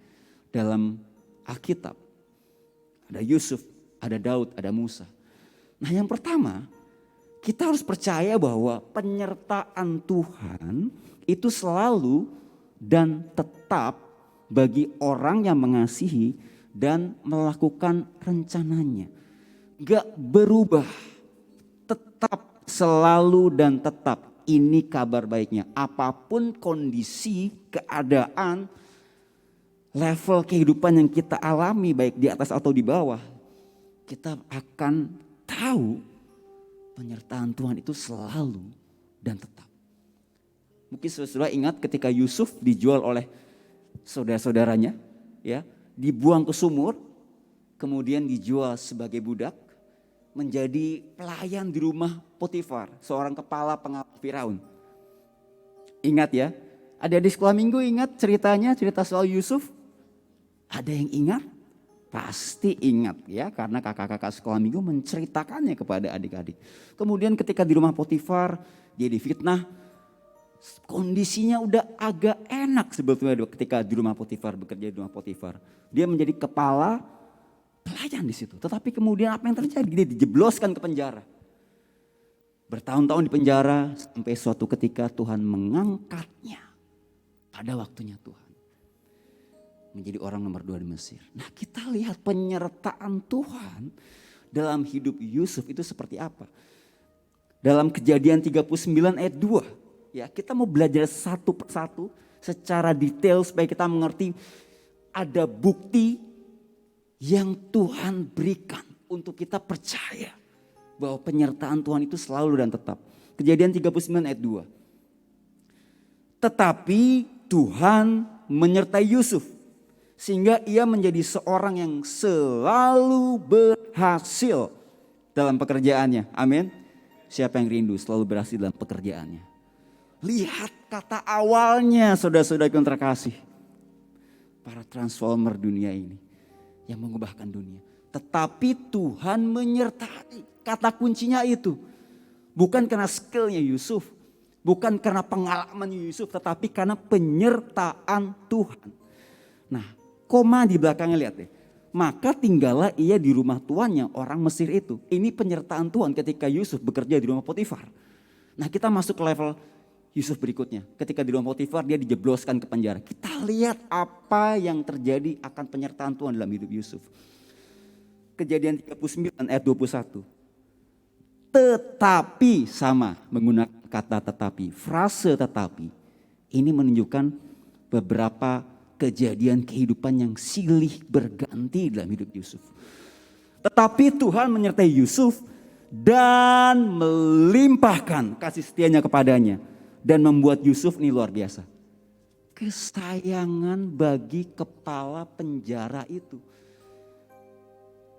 dalam Alkitab. Ada Yusuf, ada Daud, ada Musa. Nah, yang pertama, kita harus percaya bahwa penyertaan Tuhan itu selalu dan tetap bagi orang yang mengasihi dan melakukan rencananya. Gak berubah, tetap, selalu dan tetap. Ini kabar baiknya. Apapun kondisi, keadaan, level kehidupan yang kita alami baik di atas atau di bawah, kita akan tahu penyertaan Tuhan itu selalu dan tetap. Mungkin saudara ingat ketika Yusuf dijual oleh saudara-saudaranya, ya, dibuang ke sumur, kemudian dijual sebagai budak, menjadi pelayan di rumah Potifar, seorang kepala pengawal Firaun. Ingat ya, ada di sekolah minggu ingat ceritanya, cerita soal Yusuf? Ada yang ingat? Pasti ingat ya, karena kakak-kakak sekolah minggu menceritakannya kepada adik-adik. Kemudian ketika di rumah Potifar, dia difitnah. Kondisinya udah agak enak sebetulnya ketika di rumah Potifar, bekerja di rumah Potifar. Dia menjadi kepala pelayan di situ. Tetapi kemudian apa yang terjadi? Dia dijebloskan ke penjara. Bertahun-tahun di penjara sampai suatu ketika Tuhan mengangkatnya pada waktunya Tuhan. Menjadi orang nomor 2 di Mesir. Nah, kita lihat penyertaan Tuhan dalam hidup Yusuf itu seperti apa. Dalam Kejadian 39 ayat 2. Ya, kita mau belajar satu persatu secara detail supaya kita mengerti ada bukti yang Tuhan berikan untuk kita percaya bahwa penyertaan Tuhan itu selalu dan tetap. Kejadian 39 ayat 2. Tetapi Tuhan menyertai Yusuf sehingga ia menjadi seorang yang selalu berhasil dalam pekerjaannya. Amin. Siapa yang rindu selalu berhasil dalam pekerjaannya? Lihat kata awalnya, saudara-saudara yang terkasih. Para transformer dunia ini yang mengubahkan dunia. Tetapi Tuhan menyertai. Kata kuncinya itu. Bukan karena skillnya Yusuf. Bukan karena pengalaman Yusuf. Tetapi karena penyertaan Tuhan. Nah, koma di belakangnya lihat deh. Maka tinggallah ia di rumah tuannya, orang Mesir itu. Ini penyertaan Tuhan ketika Yusuf bekerja di rumah Potifar. Nah, kita masuk ke level Yusuf berikutnya. Ketika di rumah Potifar dia dijebloskan ke penjara. Kita lihat apa yang terjadi akan penyertaan Tuhan dalam hidup Yusuf. Kejadian 39 ayat 21. Tetapi, sama menggunakan kata tetapi, frase tetapi. Ini menunjukkan beberapa kejadian kehidupan yang silih berganti dalam hidup Yusuf. Tetapi Tuhan menyertai Yusuf dan melimpahkan kasih setianya kepadanya. Dan membuat Yusuf ini luar biasa. Kesayangan bagi kepala penjara itu.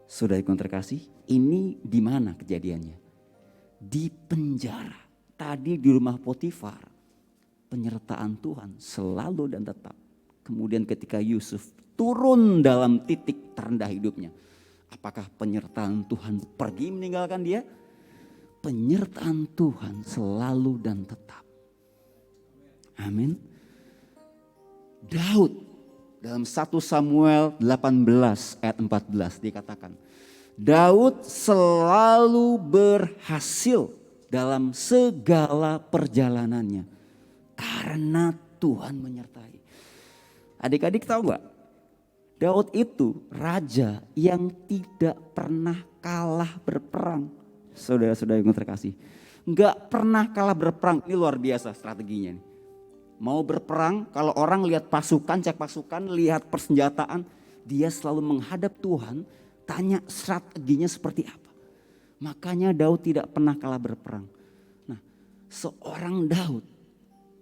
Saudaraku yang terkasih, ini di mana kejadiannya? Di penjara. Tadi di rumah Potifar. Penyertaan Tuhan selalu dan tetap. Kemudian ketika Yusuf turun dalam titik terendah hidupnya. Apakah penyertaan Tuhan pergi meninggalkan dia? Penyertaan Tuhan selalu dan tetap. Amin. Daud dalam 1 Samuel 18 ayat 14 dikatakan. Daud selalu berhasil dalam segala perjalanannya. Karena Tuhan menyertai. Adik-adik tahu gak? Daud itu raja yang tidak pernah kalah berperang. Saudara-saudara yang terkasih. Gak pernah kalah berperang. Ini luar biasa strateginya. Mau berperang, kalau orang lihat pasukan, cek pasukan, lihat persenjataan. Dia selalu menghadap Tuhan, tanya strateginya seperti apa. Makanya Daud tidak pernah kalah berperang. Nah, seorang Daud,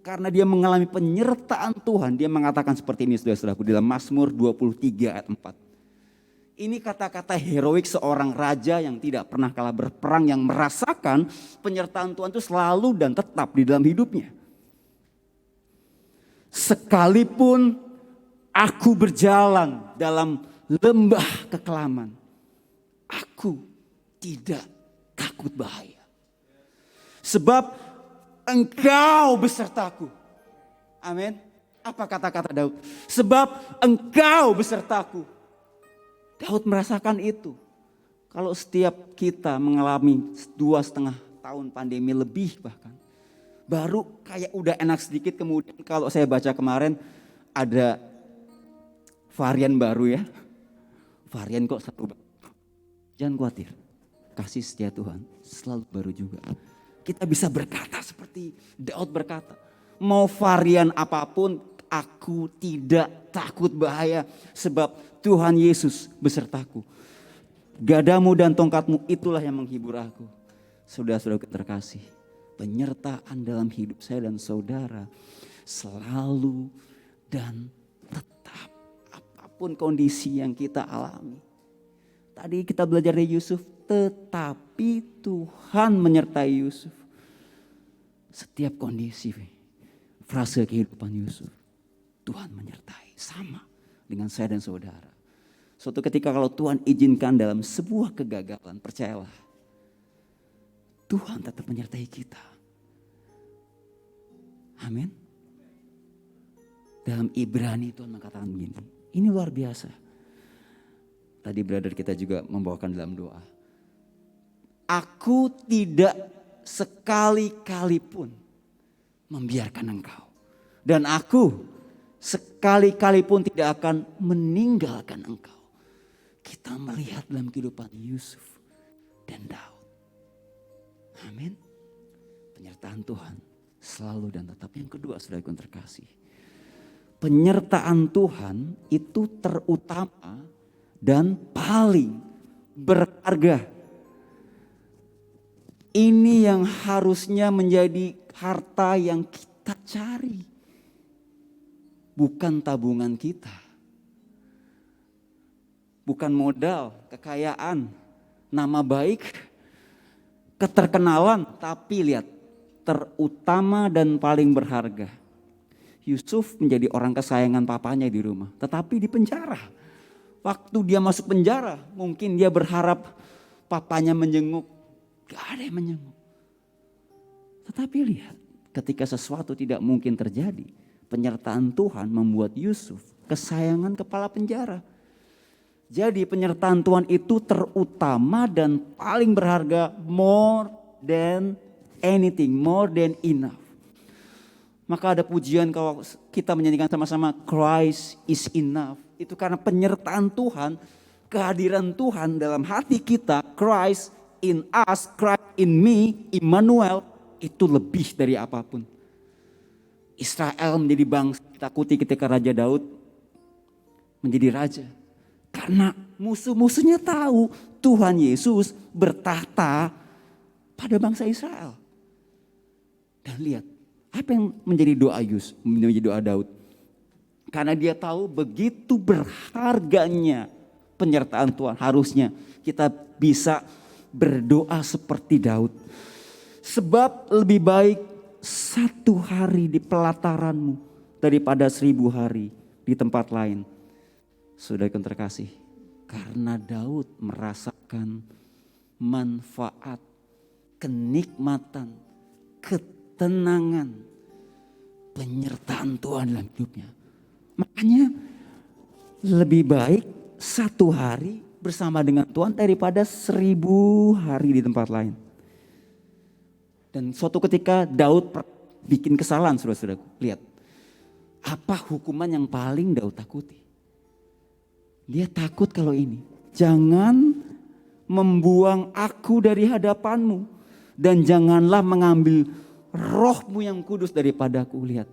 karena dia mengalami penyertaan Tuhan, dia mengatakan seperti ini saudara-saudaraku dalam Mazmur 23 ayat 4. Ini kata-kata heroik seorang raja yang tidak pernah kalah berperang, yang merasakan penyertaan Tuhan itu selalu dan tetap di dalam hidupnya. Sekalipun aku berjalan dalam lembah kekelaman, aku tidak takut bahaya. Sebab Engkau besertaku. Amin. Apa kata-kata Daud? Sebab Engkau besertaku. Daud merasakan itu. Kalau setiap kita mengalami 2,5 tahun pandemi lebih bahkan. Baru kayak udah enak sedikit, kemudian kalau saya baca kemarin ada varian baru ya. Varian kok satu. Jangan khawatir. Kasih setia Tuhan selalu baru juga. Kita bisa berkata seperti Daud berkata. Mau varian apapun, aku tidak takut bahaya. Sebab Tuhan Yesus besertaku. Gadamu dan tongkatmu itulah yang menghibur aku. Saudara-saudara terkasih. Penyertaan dalam hidup saya dan saudara. Selalu dan tetap. Apapun kondisi yang kita alami. Tadi kita belajar dari Yusuf. Tetapi Tuhan menyertai Yusuf. Setiap kondisi, frase kehidupan Yusuf, Tuhan menyertai. Sama dengan saya dan saudara. Suatu ketika kalau Tuhan izinkan dalam sebuah kegagalan, percayalah. Tuhan tetap menyertai kita. Amin. Dalam Ibrani Tuhan mengatakan begini. Ini luar biasa. Tadi brother kita juga membawakan dalam doa. Aku tidak sekali-kali pun membiarkan engkau. Dan aku sekali-kali pun tidak akan meninggalkan engkau. Kita melihat dalam kehidupan Yusuf dan Daud. Amin. Penyertaan Tuhan selalu dan tetap. Yang kedua saudaraku yang terkasih. Penyertaan Tuhan itu terutama dan paling berharga. Ini yang harusnya menjadi harta yang kita cari. Bukan tabungan kita. Bukan modal, kekayaan, nama baik, keterkenalan. Tapi lihat, terutama dan paling berharga. Yusuf menjadi orang kesayangan papanya di rumah. Tetapi di penjara. Waktu dia masuk penjara, mungkin dia berharap papanya menjenguk. Gak ada yang menjenguk. Tetapi lihat, ketika sesuatu tidak mungkin terjadi, penyertaan Tuhan membuat Yusuf kesayangan kepala penjara. Jadi penyertaan Tuhan itu terutama dan paling berharga, more than anything, more than enough. Maka ada pujian kalau kita menyanyikan sama-sama Christ is enough. Itu karena penyertaan Tuhan, kehadiran Tuhan dalam hati kita, Christ in us, Christ in me, Immanuel, itu lebih dari apapun. Israel menjadi bangsa ditakuti ketika Raja Daud menjadi raja. Karena musuh-musuhnya tahu Tuhan Yesus bertahta pada bangsa Israel. Dan lihat, apa yang menjadi doa menjadi doa Daud? Karena dia tahu begitu berharganya penyertaan Tuhan. Harusnya kita bisa berdoa seperti Daud. Sebab lebih baik 1 hari di pelataranmu daripada 1000 hari di tempat lain. Saudara yang terkasih, karena Daud merasakan manfaat, kenikmatan, ketenangan, penyertaan Tuhan dalam hidupnya. Makanya lebih baik 1 hari bersama dengan Tuhan daripada 1000 hari di tempat lain. Dan suatu ketika Daud bikin kesalahan, saudara-saudaraku. Lihat, apa hukuman yang paling Daud takuti? Dia takut kalau ini, jangan membuang aku dari hadapanmu dan janganlah mengambil rohmu yang kudus daripadaku. Lihat,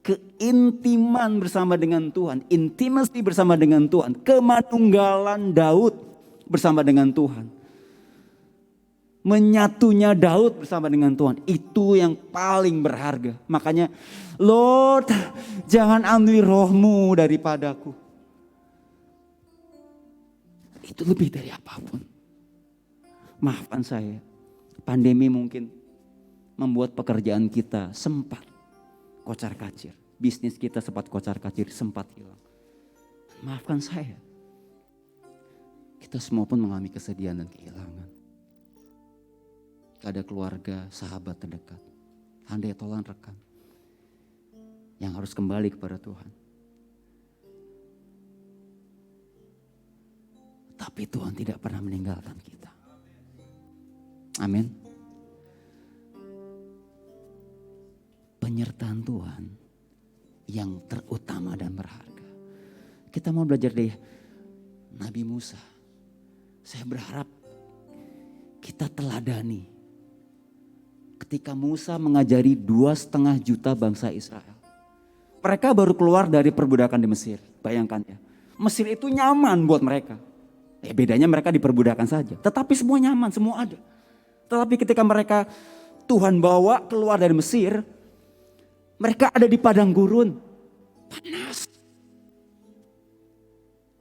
keintiman bersama dengan Tuhan, intimacy bersama dengan Tuhan, kemanunggalan Daud bersama dengan Tuhan, menyatunya Daud bersama dengan Tuhan, itu yang paling berharga. Makanya, Lord, jangan ambil rohmu daripadaku. Itu lebih dari apapun. Maafkan saya, pandemi mungkin membuat pekerjaan kita sempat kocar-kacir. Bisnis kita sempat kocar-kacir, sempat hilang. Maafkan saya. Kita semua pun mengalami kesedihan dan kehilangan. Ada keluarga, sahabat terdekat, handai tolan rekan yang harus kembali kepada Tuhan. Tapi Tuhan tidak pernah meninggalkan kita. Amin. Penyertaan Tuhan yang terutama dan berharga. Kita mau belajar dari Nabi Musa. Saya berharap kita teladani ketika Musa mengajari 2,5 juta bangsa Israel. Mereka baru keluar dari perbudakan di Mesir. Bayangkan ya. Mesir itu nyaman buat mereka. Bedanya mereka diperbudakan saja. Tetapi semua nyaman, semua ada. Tetapi ketika mereka Tuhan bawa keluar dari Mesir, mereka ada di padang gurun. Panas.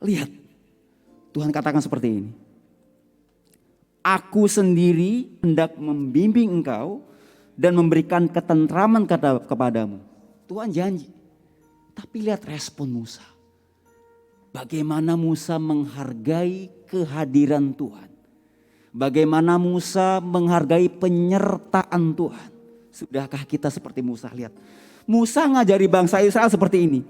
Lihat, Tuhan katakan seperti ini. Aku sendiri hendak membimbing engkau dan memberikan ketentraman kepadamu. Tuhan janji. Tapi lihat respon Musa. Bagaimana Musa menghargai kehadiran Tuhan. Bagaimana Musa menghargai penyertaan Tuhan. Sudahkah kita seperti Musa? Lihat. Musa ngajari bangsa Israel seperti ini.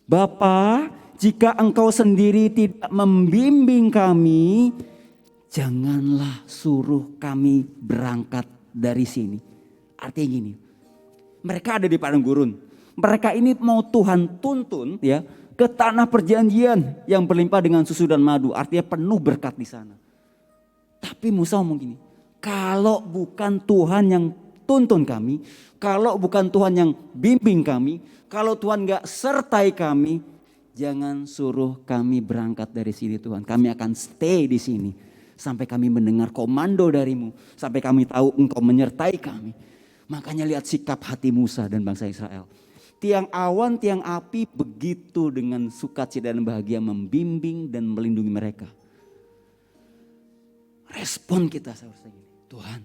Bapa, jika engkau sendiri tidak membimbing kami, janganlah suruh kami berangkat dari sini. Artinya gini. Mereka ada di padang gurun. Mereka ini mau Tuhan tuntun ya ke tanah perjanjian yang berlimpah dengan susu dan madu. Artinya penuh berkat di sana. Tapi Musa ngomong gini, kalau bukan Tuhan yang tuntun kami, kalau bukan Tuhan yang bimbing kami, kalau Tuhan gak sertai kami, jangan suruh kami berangkat dari sini Tuhan. Kami akan stay di sini sampai kami mendengar komando darimu, sampai kami tahu engkau menyertai kami. Makanya lihat sikap hati Musa dan bangsa Israel. Tiang awan, tiang api begitu dengan sukacita dan bahagia membimbing dan melindungi mereka. Respon kita seharusnya gini, Tuhan.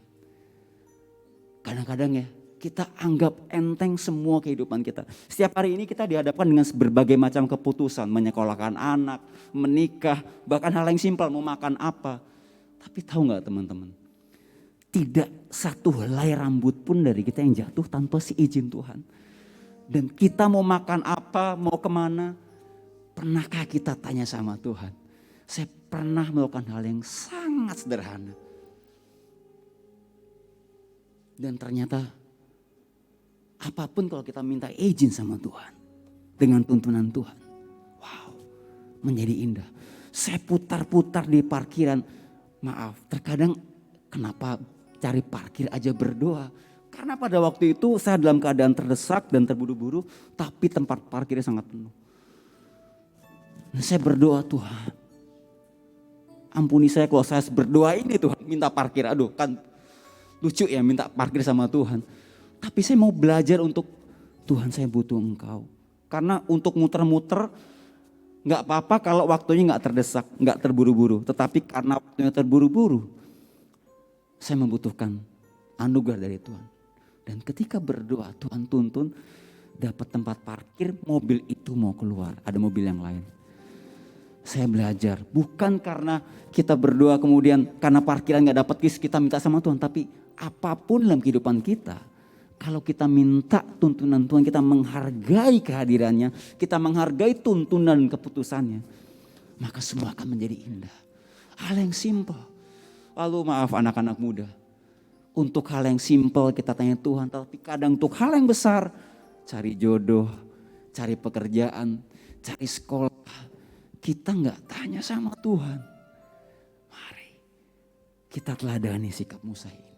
Kadang-kadang ya kita anggap enteng semua kehidupan kita. Setiap hari ini kita dihadapkan dengan berbagai macam keputusan. Menyekolahkan anak, menikah, bahkan hal yang simpel mau makan apa. Tapi tahu gak teman-teman? Tidak satu helai rambut pun dari kita yang jatuh tanpa seizin Tuhan. Dan kita mau makan apa, mau kemana, pernahkah kita tanya sama Tuhan? Saya pernah melakukan hal yang sangat sederhana. Dan ternyata apapun kalau kita minta izin sama Tuhan. Dengan tuntunan Tuhan. Wow, menjadi indah. Saya putar-putar di parkiran. Maaf, terkadang kenapa cari parkir aja berdoa. Karena pada waktu itu saya dalam keadaan terdesak dan terburu-buru, tapi tempat parkirnya sangat penuh. Nah, saya berdoa, Tuhan, ampuni saya kalau saya berdoa ini Tuhan, minta parkir. Aduh, kan lucu ya minta parkir sama Tuhan. Tapi saya mau belajar untuk Tuhan saya butuh Engkau. Karena untuk muter-muter gak apa-apa kalau waktunya gak terdesak, gak terburu-buru. Tetapi karena waktunya terburu-buru, saya membutuhkan anugerah dari Tuhan. Dan ketika berdoa Tuhan tuntun dapat tempat parkir, mobil itu mau keluar, ada mobil yang lain. Saya belajar bukan karena kita berdoa kemudian karena parkiran gak dapat kita minta sama Tuhan. Tapi apapun dalam kehidupan kita, kalau kita minta tuntunan Tuhan, kita menghargai kehadirannya, kita menghargai tuntunan dan keputusannya, maka semua akan menjadi indah. Hal yang simpel. Lalu maaf anak-anak muda, untuk hal yang simpel kita tanya Tuhan, tapi kadang untuk hal yang besar, cari jodoh, cari pekerjaan, cari sekolah, kita gak tanya sama Tuhan. Mari kita teladani sikap Musa ini.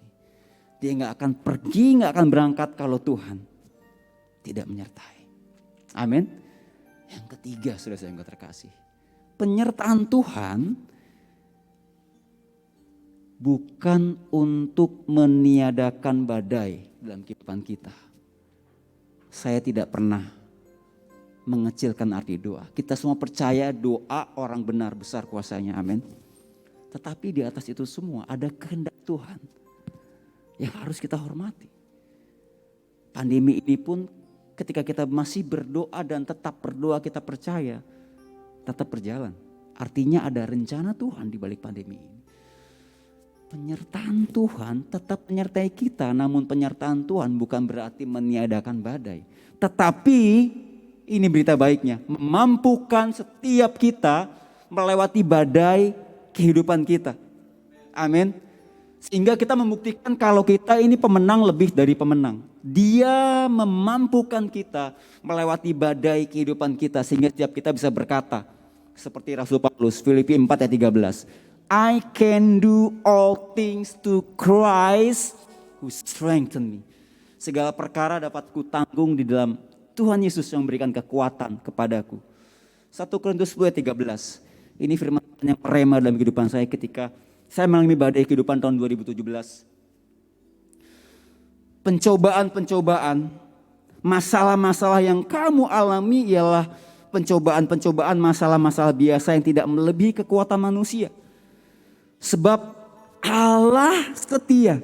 Dia gak akan pergi, gak akan berangkat kalau Tuhan tidak menyertai. Amin. Yang ketiga sudah saya terkasih, penyertaan Tuhan bukan untuk meniadakan badai dalam kehidupan kita. Saya tidak pernah mengecilkan arti doa. Kita semua percaya doa orang benar besar kuasanya, amin. Tetapi di atas itu semua ada kehendak Tuhan yang harus kita hormati. Pandemi ini pun ketika kita masih berdoa dan tetap berdoa, kita percaya tetap berjalan. Artinya ada rencana Tuhan di balik pandemi ini. Penyertaan Tuhan tetap menyertai kita, namun penyertaan Tuhan bukan berarti meniadakan badai. Tetapi ini berita baiknya, memampukan setiap kita melewati badai kehidupan kita. Amin. Sehingga kita membuktikan kalau kita ini pemenang lebih dari pemenang. Dia memampukan kita melewati badai kehidupan kita sehingga setiap kita bisa berkata seperti Rasul Paulus, Filipi 4 ayat 13. I can do all things to Christ who strengthen me. Segala perkara dapat kutanggung di dalam Tuhan Yesus yang memberikan kekuatan kepadaku. 1 Korintus 10 ayat 13. Ini firman yang merema dalam kehidupan saya ketika saya mengalami badai kehidupan tahun 2017. Pencobaan-pencobaan, masalah-masalah yang kamu alami ialah pencobaan-pencobaan, masalah-masalah biasa yang tidak melebihi kekuatan manusia. Sebab Allah setia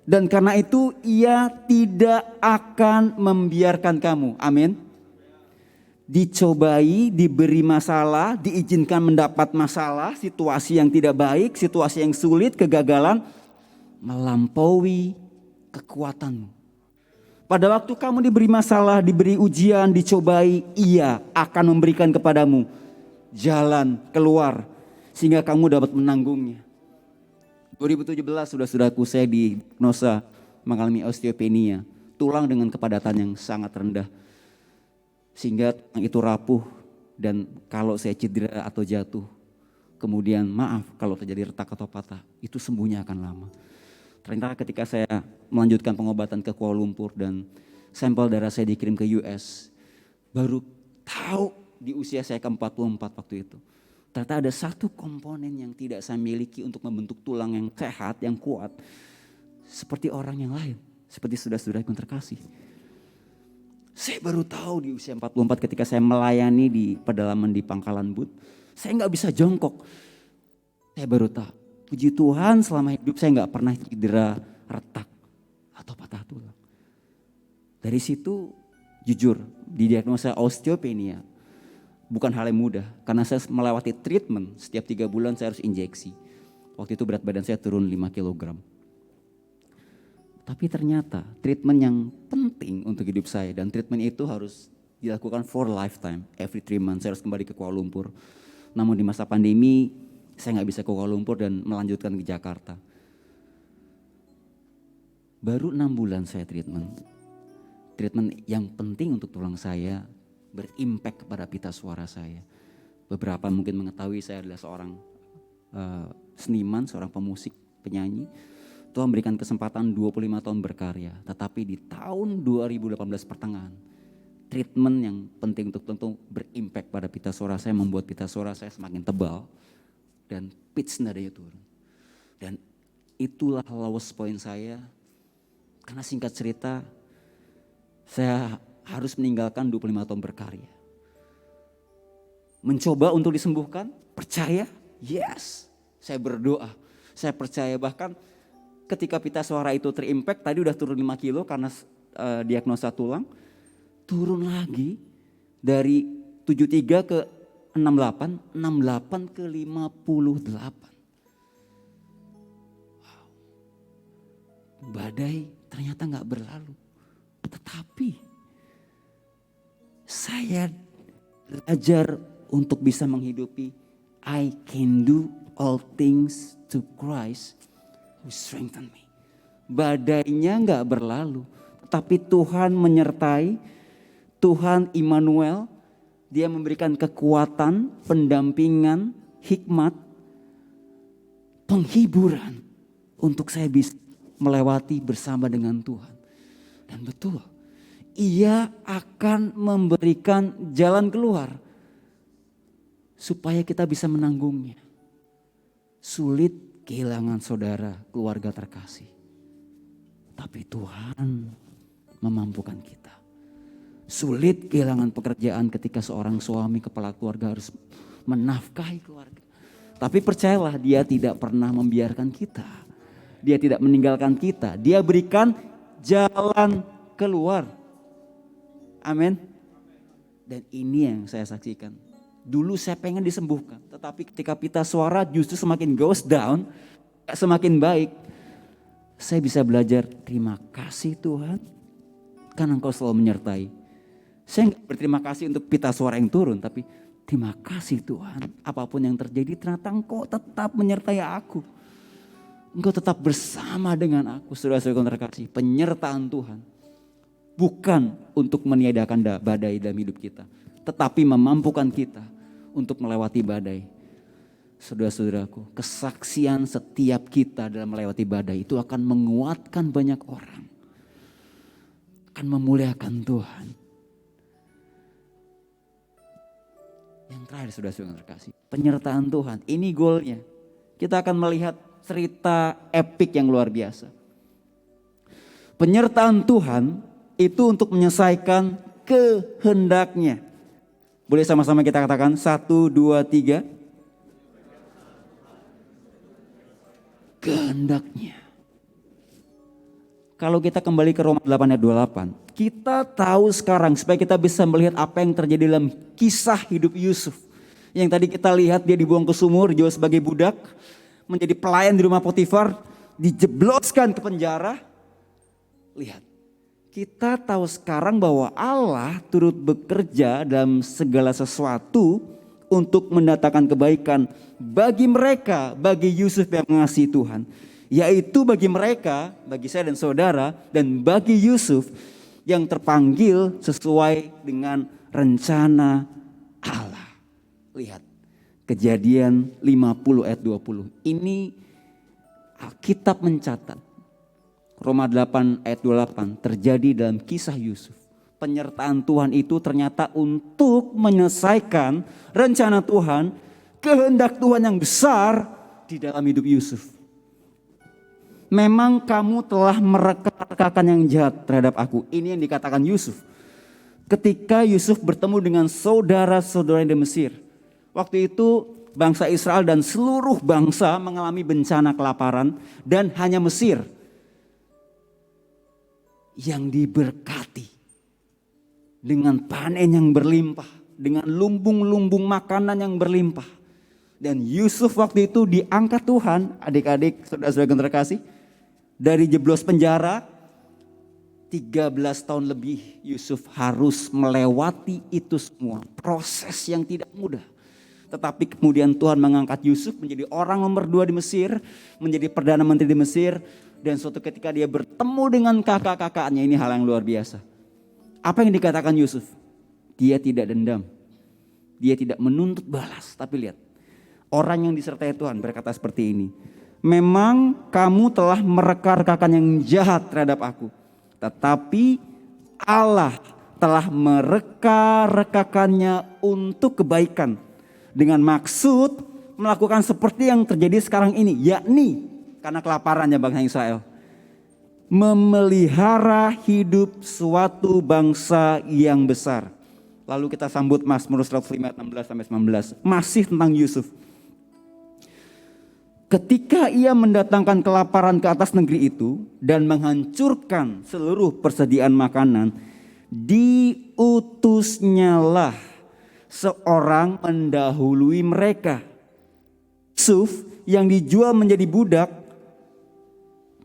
dan karena itu Ia tidak akan membiarkan kamu. Amin. Dicobai, diberi masalah, diizinkan mendapat masalah, situasi yang tidak baik, situasi yang sulit, kegagalan melampaui kekuatanmu. Pada waktu kamu diberi masalah, diberi ujian, dicobai, Ia akan memberikan kepadamu jalan keluar sehingga kamu dapat menanggungnya. 2017 saudara-saudaraku, saya diagnosa mengalami osteopenia, tulang dengan kepadatan yang sangat rendah. Sehingga itu rapuh dan kalau saya cedera atau jatuh, kemudian maaf kalau terjadi retak atau patah, itu sembuhnya akan lama. Ternyata ketika saya melanjutkan pengobatan ke Kuala Lumpur dan sampel darah saya dikirim ke US, baru tahu di usia saya ke-44 waktu itu. Ternyata ada satu komponen yang tidak saya miliki untuk membentuk tulang yang sehat, yang kuat. Seperti orang yang lain, seperti saudara-saudara yang terkasih. Saya baru tahu di usia 44 ketika saya melayani di pedalaman di Pangkalan Bud, saya gak bisa jongkok. Saya baru tahu, puji Tuhan selama hidup saya gak pernah cedera, retak, atau patah tulang. Dari situ jujur didiagnosa osteopenia. Bukan hal yang mudah, karena saya melewati treatment setiap 3 bulan saya harus injeksi. Waktu itu berat badan saya turun 5 kg. Tapi ternyata treatment yang penting untuk hidup saya dan treatment itu harus dilakukan for lifetime. Every 3 months saya harus kembali ke Kuala Lumpur. Namun di masa pandemi saya gak bisa ke Kuala Lumpur dan melanjutkan ke Jakarta. Baru 6 bulan saya treatment. Treatment yang penting untuk tulang saya berimpact kepada pita suara saya. Beberapa mungkin mengetahui saya adalah seorang seniman, seorang pemusik, penyanyi. Tuhan berikan kesempatan 25 tahun berkarya. Tetapi di tahun 2018 pertengahan, treatment yang penting untuk tentu berimpact pada pita suara saya, membuat pita suara saya semakin tebal dan pitch nadanya turun. Dan Itulah lowest point saya. Karena singkat cerita, saya harus meninggalkan 25 tahun berkarya. Mencoba untuk disembuhkan, percaya? Yes. Saya berdoa, saya percaya. Bahkan ketika pita suara itu terimpact, tadi udah turun 5 kilo karena diagnosa tulang. Turun lagi dari 73 ke 68, 68 ke 58. Wow. Badai ternyata gak berlalu. Tetapi saya belajar untuk bisa menghidupi I can do all things to Christ who strengthen me. Badainya gak berlalu, tapi Tuhan menyertai, Tuhan Immanuel, Dia memberikan kekuatan, pendampingan, hikmat, penghiburan untuk saya bisa melewati bersama dengan Tuhan. Dan betul, Ia akan memberikan jalan keluar supaya kita bisa menanggungnya. Sulit kehilangan saudara, keluarga terkasih. Tapi Tuhan memampukan kita. Sulit kehilangan pekerjaan ketika seorang suami kepala keluarga harus menafkahi keluarga. Tapi percayalah, Dia tidak pernah membiarkan kita. Dia tidak meninggalkan kita. Dia berikan jalan keluar. Amin. Dan ini yang saya saksikan. Dulu saya pengen disembuhkan. Tetapi ketika pita suara justru semakin goes down. Semakin baik. Saya bisa belajar, terima kasih Tuhan. Karena Engkau selalu menyertai. Saya enggak berterima kasih untuk pita suara yang turun. Tapi terima kasih Tuhan. Apapun yang terjadi ternyata Engkau tetap menyertai aku. Engkau tetap bersama dengan aku. Saudara-saudara terkasih, penyertaan Tuhan bukan untuk meniadakan badai dalam hidup kita, tetapi memampukan kita untuk melewati badai. Saudara-saudaraku, kesaksian setiap kita dalam melewati badai itu akan menguatkan banyak orang, akan memuliakan Tuhan. Yang terakhir, saudara-saudara terkasih, penyertaan Tuhan. Ini goalnya. Kita akan melihat cerita epik yang luar biasa. Penyertaan Tuhan itu untuk menyelesaikan kehendaknya. Boleh sama-sama kita katakan 1, 2, 3. Kehendaknya. Kalau kita kembali ke Roma 8 ayat 28. Kita tahu sekarang supaya kita bisa melihat apa yang terjadi dalam kisah hidup Yusuf. Yang tadi kita lihat dia dibuang ke sumur, dijual sebagai budak. Menjadi pelayan di rumah Potifar, dijebloskan ke penjara. Lihat, kita tahu sekarang bahwa Allah turut bekerja dalam segala sesuatu untuk mendatangkan kebaikan bagi mereka, bagi Yusuf yang mengasihi Tuhan. Yaitu bagi mereka, bagi saya dan saudara, dan bagi Yusuf yang terpanggil sesuai dengan rencana Allah. Lihat. Kejadian 50 ayat 20. Ini Alkitab mencatat. Roma 8 ayat 28 terjadi dalam kisah Yusuf. Penyertaan Tuhan itu ternyata untuk menyelesaikan rencana Tuhan, kehendak Tuhan yang besar di dalam hidup Yusuf. Memang kamu telah mereka-rekakan yang jahat terhadap aku. Ini yang dikatakan Yusuf. Ketika Yusuf bertemu dengan saudara-saudaranya di Mesir. Waktu itu bangsa Israel dan seluruh bangsa mengalami bencana kelaparan dan hanya Mesir yang diberkati dengan panen yang berlimpah, dengan lumbung-lumbung makanan yang berlimpah. Dan Yusuf waktu itu diangkat Tuhan, adik-adik, saudara-saudara terkasih, dari jeblos penjara 13 tahun lebih Yusuf harus melewati itu semua, proses yang tidak mudah. Tetapi kemudian Tuhan mengangkat Yusuf menjadi orang nomor 2 di Mesir, menjadi Perdana Menteri di Mesir. Dan suatu ketika dia bertemu dengan kakak-kakaknya, ini hal yang luar biasa. Apa yang dikatakan Yusuf? Dia tidak dendam, dia tidak menuntut balas. Tapi lihat, orang yang disertai Tuhan berkata seperti ini. Memang kamu telah mereka-rekakan yang jahat terhadap aku, tetapi Allah telah mereka-rekakannya untuk kebaikan. Dengan maksud melakukan seperti yang terjadi sekarang ini. Yakni karena kelaparannya bangsa Israel. Memelihara hidup suatu bangsa yang besar. Lalu kita sambut Mazmur 105 16-19. Masih tentang Yusuf. Ketika ia mendatangkan kelaparan ke atas negeri itu dan menghancurkan seluruh persediaan makanan, diutusnyalah seorang mendahului mereka. Yusuf yang dijual menjadi budak,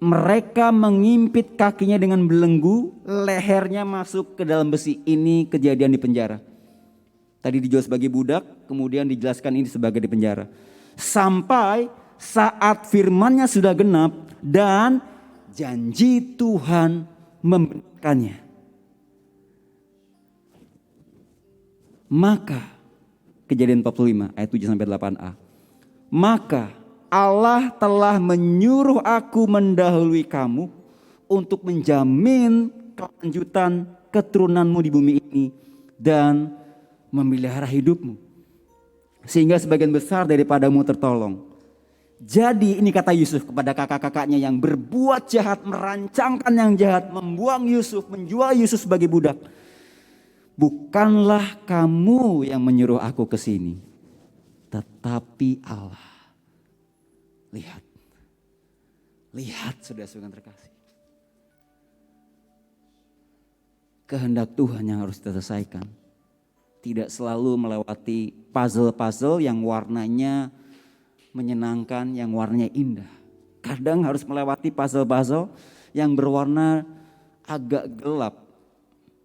mereka mengimpit kakinya dengan belenggu, lehernya masuk ke dalam besi. Ini kejadian di penjara. Tadi dijual sebagai budak, kemudian dijelaskan ini sebagai di penjara. Sampai saat firman-Nya sudah genap dan janji Tuhan membenarkannya. Maka, kejadian 45 ayat 7-8a. Maka Allah telah menyuruh aku mendahului kamu untuk menjamin kelanjutan keturunanmu di bumi ini dan memelihara hidupmu. Sehingga sebagian besar daripadamu tertolong. Jadi ini kata Yusuf kepada kakak-kakaknya yang berbuat jahat, merancangkan yang jahat, membuang Yusuf, menjual Yusuf sebagai budak. Bukanlah kamu yang menyuruh aku ke sini, tetapi Allah. Lihat, lihat saudara-saudara terkasih. Kehendak Tuhan yang harus diselesaikan. Tidak selalu melewati puzzle-puzzle yang warnanya menyenangkan, yang warnanya indah. Kadang harus melewati puzzle-puzzle yang berwarna agak gelap.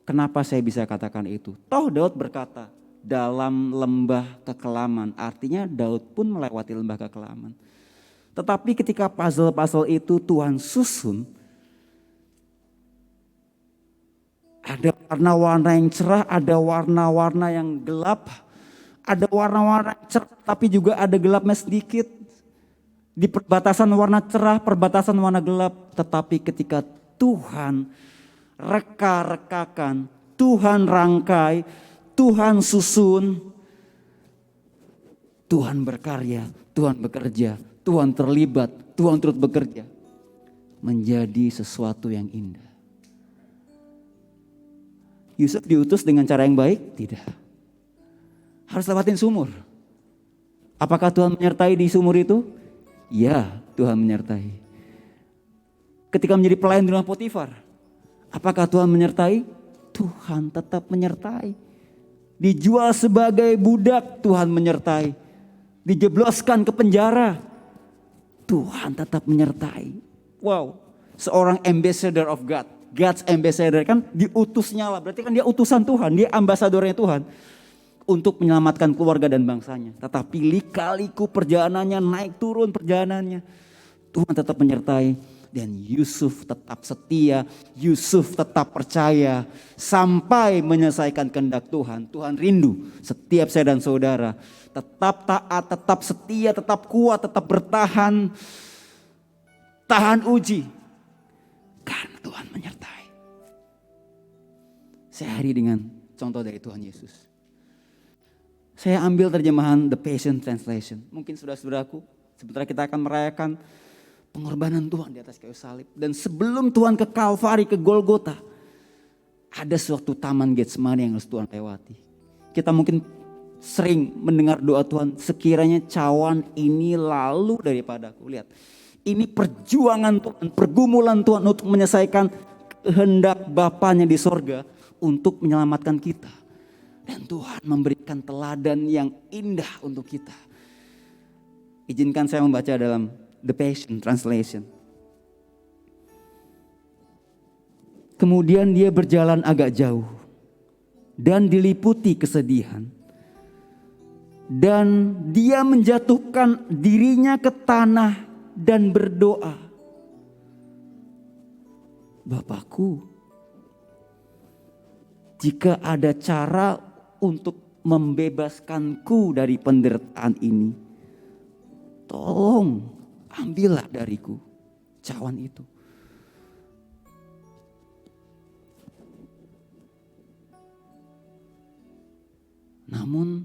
Kenapa saya bisa katakan itu? Toh Daud berkata, dalam lembah kekelaman. Artinya Daud pun melewati lembah kekelaman. Tetapi ketika puzzle-puzzle itu Tuhan susun, ada warna-warna yang cerah, ada warna-warna yang gelap, ada warna-warna cerah tapi juga ada gelapnya sedikit. Di perbatasan warna cerah, perbatasan warna gelap. Tetapi ketika Tuhan reka-rekakan, Tuhan rangkai, Tuhan susun, Tuhan berkarya, Tuhan bekerja, Tuhan terlibat, Tuhan turut bekerja. Menjadi sesuatu yang indah. Yusuf diutus dengan cara yang baik? Tidak. Harus lewatin sumur. Apakah Tuhan menyertai di sumur itu? Ya, Tuhan menyertai. Ketika menjadi pelayan di rumah Potifar, apakah Tuhan menyertai? Tuhan tetap menyertai. Dijual sebagai budak, Tuhan menyertai. Dijebloskan ke penjara, Tuhan tetap menyertai. Wow, seorang ambassador of God, God's ambassador, kan diutusnya lah. Berarti kan dia utusan Tuhan, dia ambasadornya Tuhan untuk menyelamatkan keluarga dan bangsanya. Tetapi lika-liku perjalanannya, naik turun perjalanannya, Tuhan tetap menyertai. Dan Yusuf tetap setia, Yusuf tetap percaya sampai menyelesaikan kehendak Tuhan. Tuhan rindu setiap saya dan saudara tetap taat, tetap setia, tetap kuat, tetap bertahan, tahan uji, karena Tuhan menyertai. Saya hari dengan contoh dari Tuhan Yesus. Saya ambil terjemahan The Passion Translation. Mungkin saudara-saudaraku, sebentar kita akan merayakan pengorbanan Tuhan di atas kayu salib. Dan sebelum Tuhan ke Kalvari, ke Golgota, ada suatu taman Getsemani yang harus Tuhan lewati. Kita mungkin sering mendengar doa Tuhan, sekiranya cawan ini lalu daripadaku. Lihat, ini perjuangan Tuhan, pergumulan Tuhan untuk menyelesaikan kehendak Bapanya di sorga untuk menyelamatkan kita. Dan Tuhan memberikan teladan yang indah untuk kita. Izinkan saya membaca dalam The Passion Translation. Kemudian dia berjalan agak jauh dan diliputi kesedihan. Dan dia menjatuhkan dirinya ke tanah dan berdoa. Bapakku, jika ada cara untuk membebaskanku dari penderitaan ini, tolong ambillah dariku cawan itu. Namun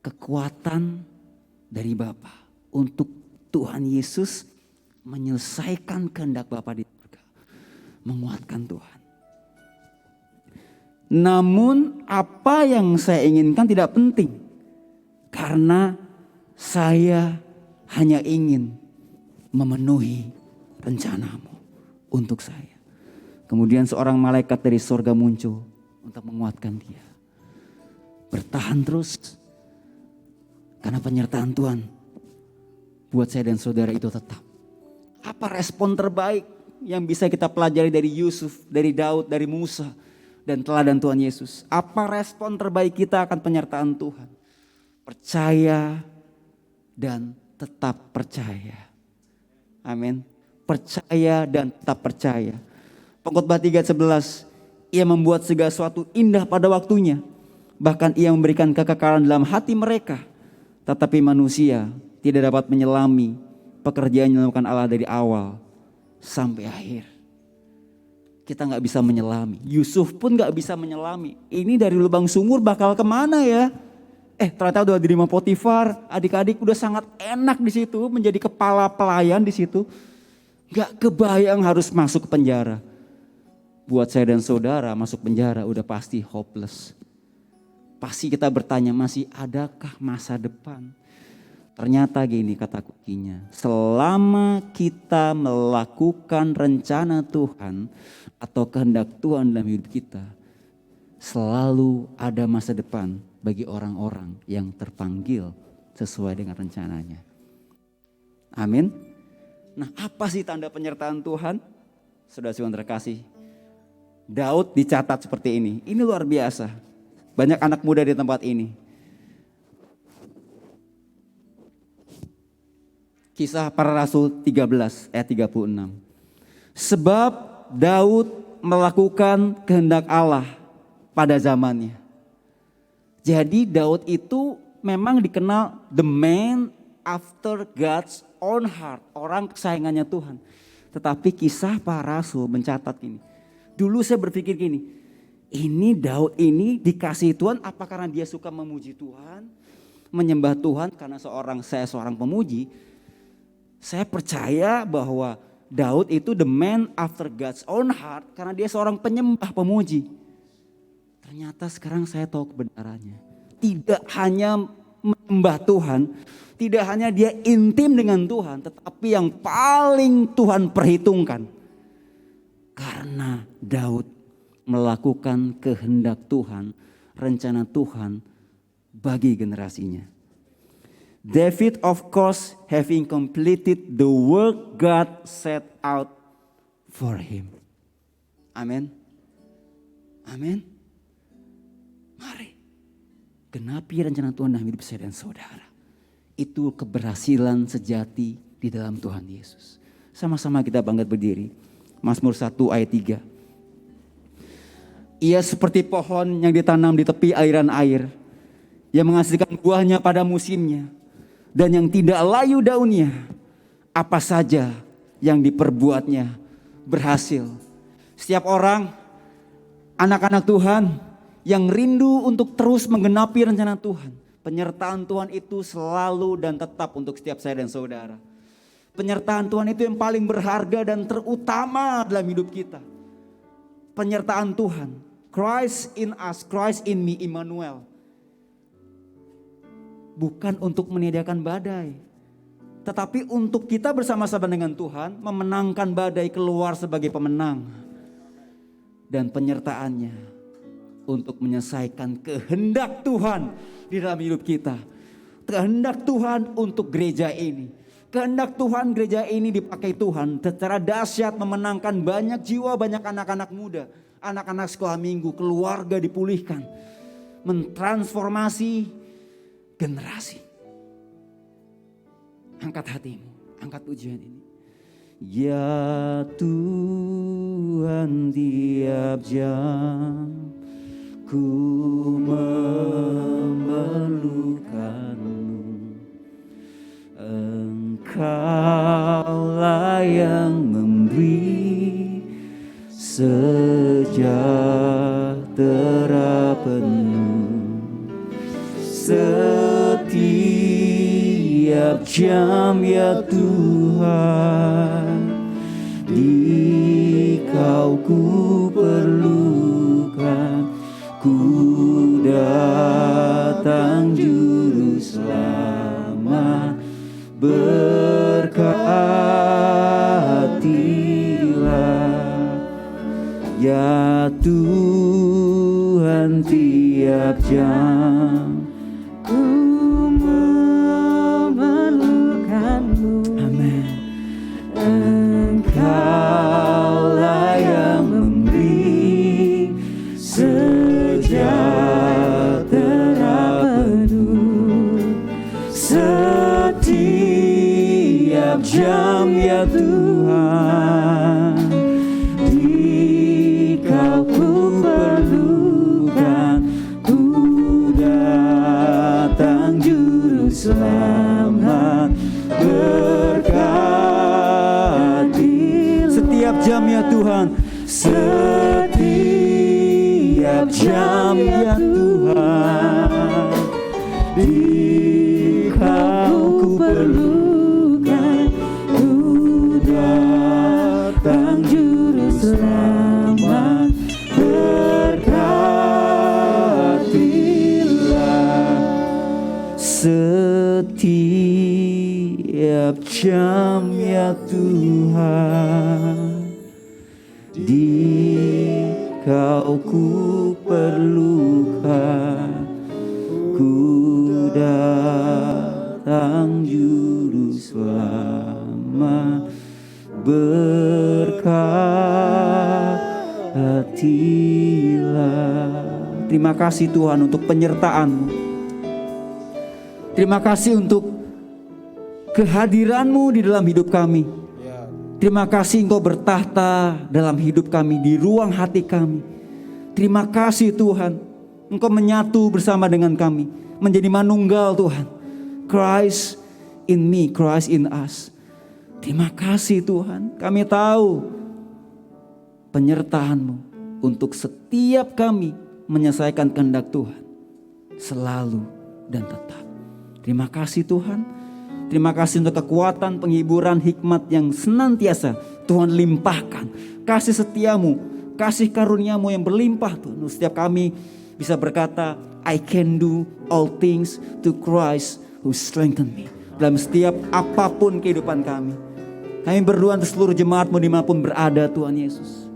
kekuatan dari Bapa untuk Tuhan Yesus menyelesaikan kehendak Bapa di surga. Menguatkan Tuhan. Namun apa yang saya inginkan tidak penting. Karena saya hanya ingin memenuhi rencanamu untuk saya. Kemudian seorang malaikat dari surga muncul untuk menguatkan dia. Bertahan terus. Karena penyertaan Tuhan buat saya dan saudara itu tetap. Apa respon terbaik yang bisa kita pelajari dari Yusuf, dari Daud, dari Musa, dan teladan Tuhan Yesus? Apa respon terbaik kita akan penyertaan Tuhan? Percaya dan tetap percaya. Amin. Percaya dan tetap percaya. Pengkhotbah 3:11, ia membuat segala sesuatu indah pada waktunya. Bahkan ia memberikan kekekalan dalam hati mereka. Tetapi manusia tidak dapat menyelami pekerjaan yang dilakukan Allah dari awal sampai akhir. Kita gak bisa menyelami. Yusuf pun gak bisa menyelami. Ini dari lubang sumur bakal kemana ya? Ternyata udah di rumah Potifar. Adik-adik udah sangat enak di situ. Menjadi kepala pelayan di situ. Gak kebayang harus masuk ke penjara. Buat saya dan saudara masuk penjara udah pasti hopeless. Pasti kita bertanya, masih adakah masa depan? Ternyata gini kata kuncinya, selama kita melakukan rencana Tuhan atau kehendak Tuhan dalam hidup kita, selalu ada masa depan bagi orang-orang yang terpanggil sesuai dengan rencananya. Amin. Nah, apa sih tanda penyertaan Tuhan? Saudara-saudara terkasih, Daud dicatat seperti ini. Ini luar biasa. Banyak anak muda di tempat ini. Kisah Para Rasul 13 ayat 36. Sebab Daud melakukan kehendak Allah pada zamannya. Jadi Daud itu memang dikenal the man after God's own heart. Orang kesayangannya Tuhan. Tetapi Kisah Para Rasul mencatat ini. Dulu saya berpikir gini, ini Daud ini dikasihi Tuhan apa karena dia suka memuji Tuhan, menyembah Tuhan karena saya seorang pemuji. Saya percaya bahwa Daud itu the man after God's own heart karena dia seorang penyembah pemuji. Ternyata sekarang saya tahu kebenarannya. Tidak hanya menyembah Tuhan, tidak hanya dia intim dengan Tuhan, tetapi yang paling Tuhan perhitungkan. Karena Daud melakukan kehendak Tuhan, rencana Tuhan bagi generasinya. David of course having completed the work God set out for him. Amin. Amin. Mari genapi rencana Tuhan dalam hidup saya dan saudara. Itu keberhasilan sejati di dalam Tuhan Yesus. Sama-sama kita bangkit berdiri. Mazmur 1 ayat 3. Ia seperti pohon yang ditanam di tepi aliran air, yang menghasilkan buahnya pada musimnya, dan yang tidak layu daunnya. Apa saja yang diperbuatnya berhasil. Setiap orang, anak-anak Tuhan yang rindu untuk terus menggenapi rencana Tuhan. Penyertaan Tuhan itu selalu dan tetap untuk setiap saya dan saudara. Penyertaan Tuhan itu yang paling berharga dan terutama dalam hidup kita. Penyertaan Tuhan. Christ in us, Christ in me, Immanuel. Bukan untuk menyediakan badai. Tetapi untuk kita bersama-sama dengan Tuhan memenangkan badai keluar sebagai pemenang. Dan penyertaannya untuk menyelesaikan kehendak Tuhan di dalam hidup kita. Kehendak Tuhan untuk gereja ini. Kehendak Tuhan gereja ini dipakai Tuhan secara dahsyat memenangkan banyak jiwa, banyak anak-anak muda. Anak-anak sekolah minggu, keluarga dipulihkan. Mentransformasi generasi. Angkat hatimu, angkat pujian ini. Ya Tuhan, tiap jam ku memerlukanmu. Engkaulah yang memberi sejahtera penuh. Setiap setiap jam ya Tuhan, di Kau ku perlukan, ku datang Juru Selamat, berkatilah ya Tuhan tiap jam. Ku memerlukanmu. Amin. Engkaulah yang memberi sejahtera penuh Setiap jam ya Tuhan, di Kau ku perlukan, ku datang Juru Selamat, berkati setiap jam ya Tuhan, setiap jam ya Tuhan, di Kau ku perlukan, ku datang Juru Selamat, berkatilah setiap jam ya Tuhan, di Kau ku perlukan, ku datang Juru Selamat, berkatilah. Terima kasih Tuhan untuk penyertaan-Mu. Terima kasih untuk kehadiran-Mu di dalam hidup kami. Terima kasih Engkau bertahta dalam hidup kami, di ruang hati kami. Terima kasih Tuhan, Engkau menyatu bersama dengan kami, menjadi manunggal Tuhan. Christ in me, Christ in us. Terima kasih Tuhan, kami tahu penyertaan-Mu untuk setiap kami menyelesaikan kehendak Tuhan, selalu dan tetap. Terima kasih Tuhan. Terima kasih untuk kekuatan, penghiburan, hikmat yang senantiasa Tuhan limpahkan. Kasih setiamu, kasih karuniamu yang berlimpah Tuhan. Setiap kami bisa berkata, I can do all things to Christ who strengthen me. Dalam setiap apapun kehidupan kami. Kami berdoa untuk seluruh jemaat-Mu dimanapun berada Tuhan Yesus.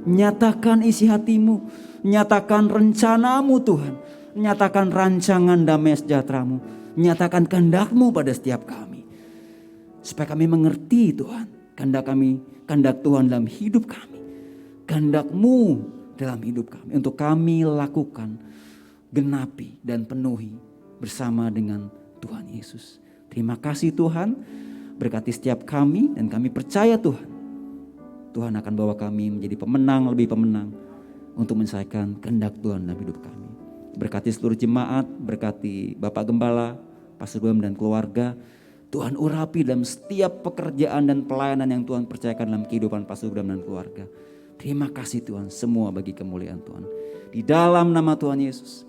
Nyatakan isi hatimu, nyatakan rencanamu Tuhan. Nyatakan rancangan damai sejahtera-Mu. Nyatakan kehendak-Mu pada setiap kami. Supaya kami mengerti Tuhan, kehendak Tuhan dalam hidup kami. Kehendak-Mu dalam hidup kami. Untuk kami lakukan, genapi dan penuhi bersama dengan Tuhan Yesus. Terima kasih Tuhan, berkati setiap kami dan kami percaya Tuhan. Tuhan akan bawa kami menjadi pemenang, lebih pemenang untuk menyelesaikan kehendak Tuhan dalam hidup kami. Berkati seluruh jemaat, berkati Bapak Gembala, Pastor Bram dan keluarga. Tuhan urapi dalam setiap pekerjaan dan pelayanan yang Tuhan percayakan dalam kehidupan Pastor Bram dan keluarga. Terima kasih Tuhan, semua bagi kemuliaan Tuhan. Di dalam nama Tuhan Yesus,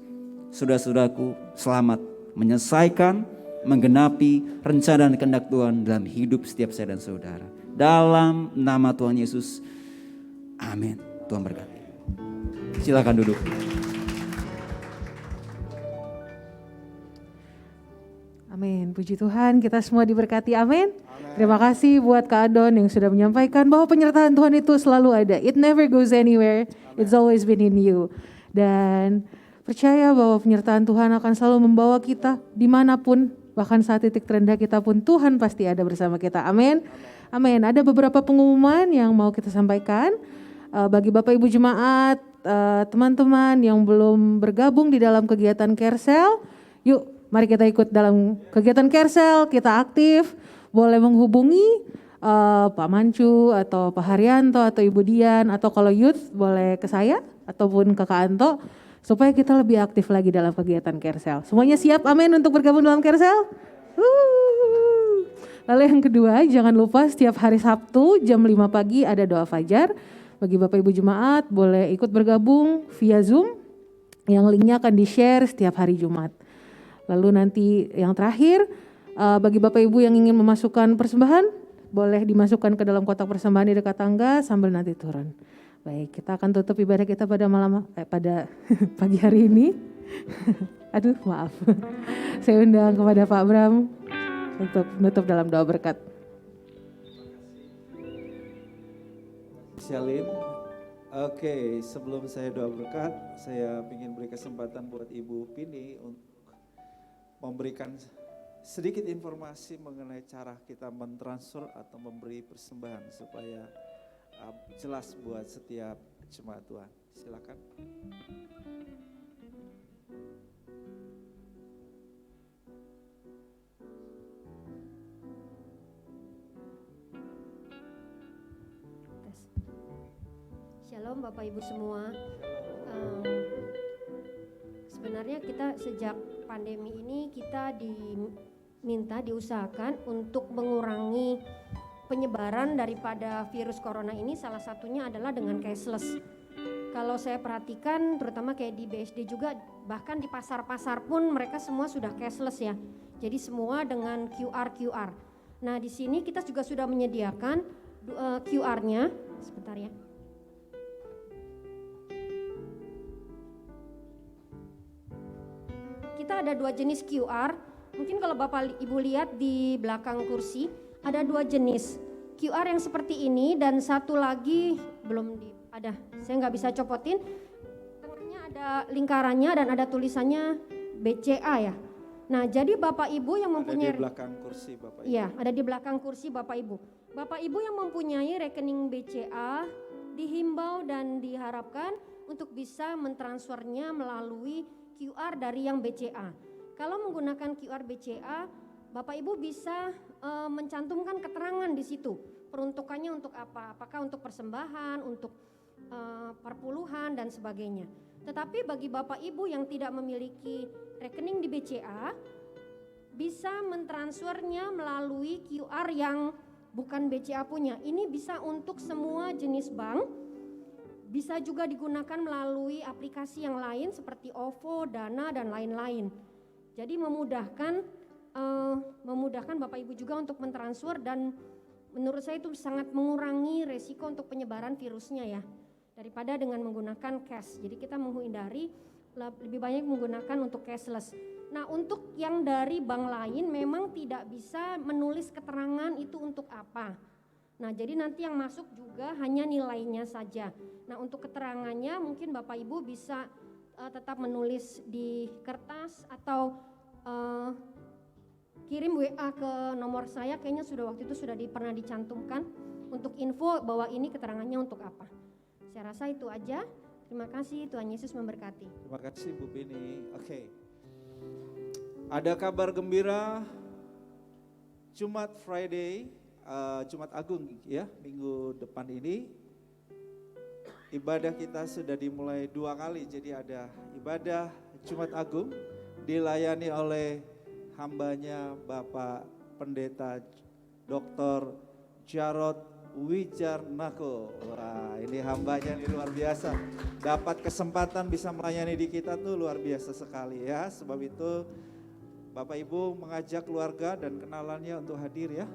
saudara-saudaraku selamat menyelesaikan, menggenapi rencana dan kehendak Tuhan dalam hidup setiap saya dan saudara. Dalam nama Tuhan Yesus, amin. Tuhan berkati. Silakan duduk. Amin, puji Tuhan, kita semua diberkati, amin. Terima kasih buat Kak Adon yang sudah menyampaikan bahwa penyertaan Tuhan itu selalu ada. It never goes anywhere, it's always been in you. Dan percaya bahwa penyertaan Tuhan akan selalu membawa kita dimanapun, bahkan saat titik terendah kita pun Tuhan pasti ada bersama kita, amin. Amin, ada beberapa pengumuman yang mau kita sampaikan. Bagi Bapak Ibu Jemaat, teman-teman yang belum bergabung di dalam kegiatan Carecel, yuk mari kita ikut dalam kegiatan Carecel, kita aktif, boleh menghubungi Pak Mancu atau Pak Haryanto atau Ibu Dian, atau kalau youth boleh ke saya ataupun ke Kak Anto, supaya kita lebih aktif lagi dalam kegiatan Carecel. Semuanya siap, amin, untuk bergabung dalam Carecel? Lalu yang kedua, jangan lupa setiap hari Sabtu jam 5 pagi ada doa fajar. Bagi Bapak Ibu Jemaat boleh ikut bergabung via Zoom, yang linknya akan di-share setiap hari Jumat. Lalu nanti yang terakhir, Bagi Bapak Ibu yang ingin memasukkan persembahan, boleh dimasukkan ke dalam kotak persembahan di dekat tangga sambil nanti turun. Baik, kita akan tutup ibadah kita pada pada pagi hari ini. Aduh, maaf. Saya undang kepada Pak Bram untuk menutup dalam doa berkat. Shalom. Oke, sebelum saya doa berkat, saya ingin beri kesempatan buat Ibu Pini untuk memberikan sedikit informasi mengenai cara kita mentransfer atau memberi persembahan supaya jelas buat setiap jemaat Tuhan. Silakan. Shalom Bapak Ibu semua. Sebenarnya kita sejak pandemi ini kita diusahakan untuk mengurangi penyebaran daripada virus corona ini, salah satunya adalah dengan cashless. Kalau saya perhatikan terutama kayak di BSD juga, bahkan di pasar-pasar pun mereka semua sudah cashless ya. Jadi semua dengan QR. Nah, di sini kita juga sudah menyediakan QR-nya. Sebentar ya. Kita ada 2 jenis QR. Mungkin kalau Bapak Ibu lihat di belakang kursi ada 2 jenis QR yang seperti ini dan satu lagi belum ada. Saya nggak bisa copotin. Tengahnya ada lingkarannya dan ada tulisannya BCA ya. Nah, jadi Bapak Ibu yang mempunyai ada di belakang kursi Bapak Ibu. Iya, ada di belakang kursi Bapak Ibu. Bapak Ibu yang mempunyai rekening BCA dihimbau dan diharapkan untuk bisa mentransfernya melalui QR dari yang BCA. Kalau menggunakan QR BCA, Bapak Ibu bisa mencantumkan keterangan di situ. Peruntukannya untuk apa? Apakah untuk persembahan, untuk perpuluhan dan sebagainya. Tetapi bagi Bapak Ibu yang tidak memiliki rekening di BCA, bisa mentransfernya melalui QR yang bukan BCA punya. Ini bisa untuk semua jenis bank. Bisa juga digunakan melalui aplikasi yang lain seperti OVO, Dana, dan lain-lain. Jadi memudahkan Bapak Ibu juga untuk mentransfer dan menurut saya itu sangat mengurangi resiko untuk penyebaran virusnya ya. Daripada dengan menggunakan cash. Jadi kita menghindari lebih banyak menggunakan untuk cashless. Nah, untuk yang dari bank lain memang tidak bisa menulis keterangan itu untuk apa. Nah, jadi nanti yang masuk juga hanya nilainya saja. Nah, untuk keterangannya mungkin Bapak Ibu bisa tetap menulis di kertas atau kirim WA ke nomor saya, kayaknya waktu itu sudah pernah dicantumkan untuk info bahwa ini keterangannya untuk apa. Saya rasa itu aja. Terima kasih, Tuhan Yesus memberkati. Terima kasih Bu Pini. Oke. Ada kabar gembira, Jumat Friday, Jumat Agung ya, minggu depan ini ibadah kita sudah dimulai 2 kali. Jadi ada ibadah Jumat Agung dilayani oleh hambanya Bapak Pendeta Dr. Jarod Wijarnako. Wah, ini hambanya ini luar biasa. Dapat kesempatan bisa melayani di kita tuh luar biasa sekali ya. Sebab itu Bapak Ibu mengajak keluarga dan kenalannya untuk hadir ya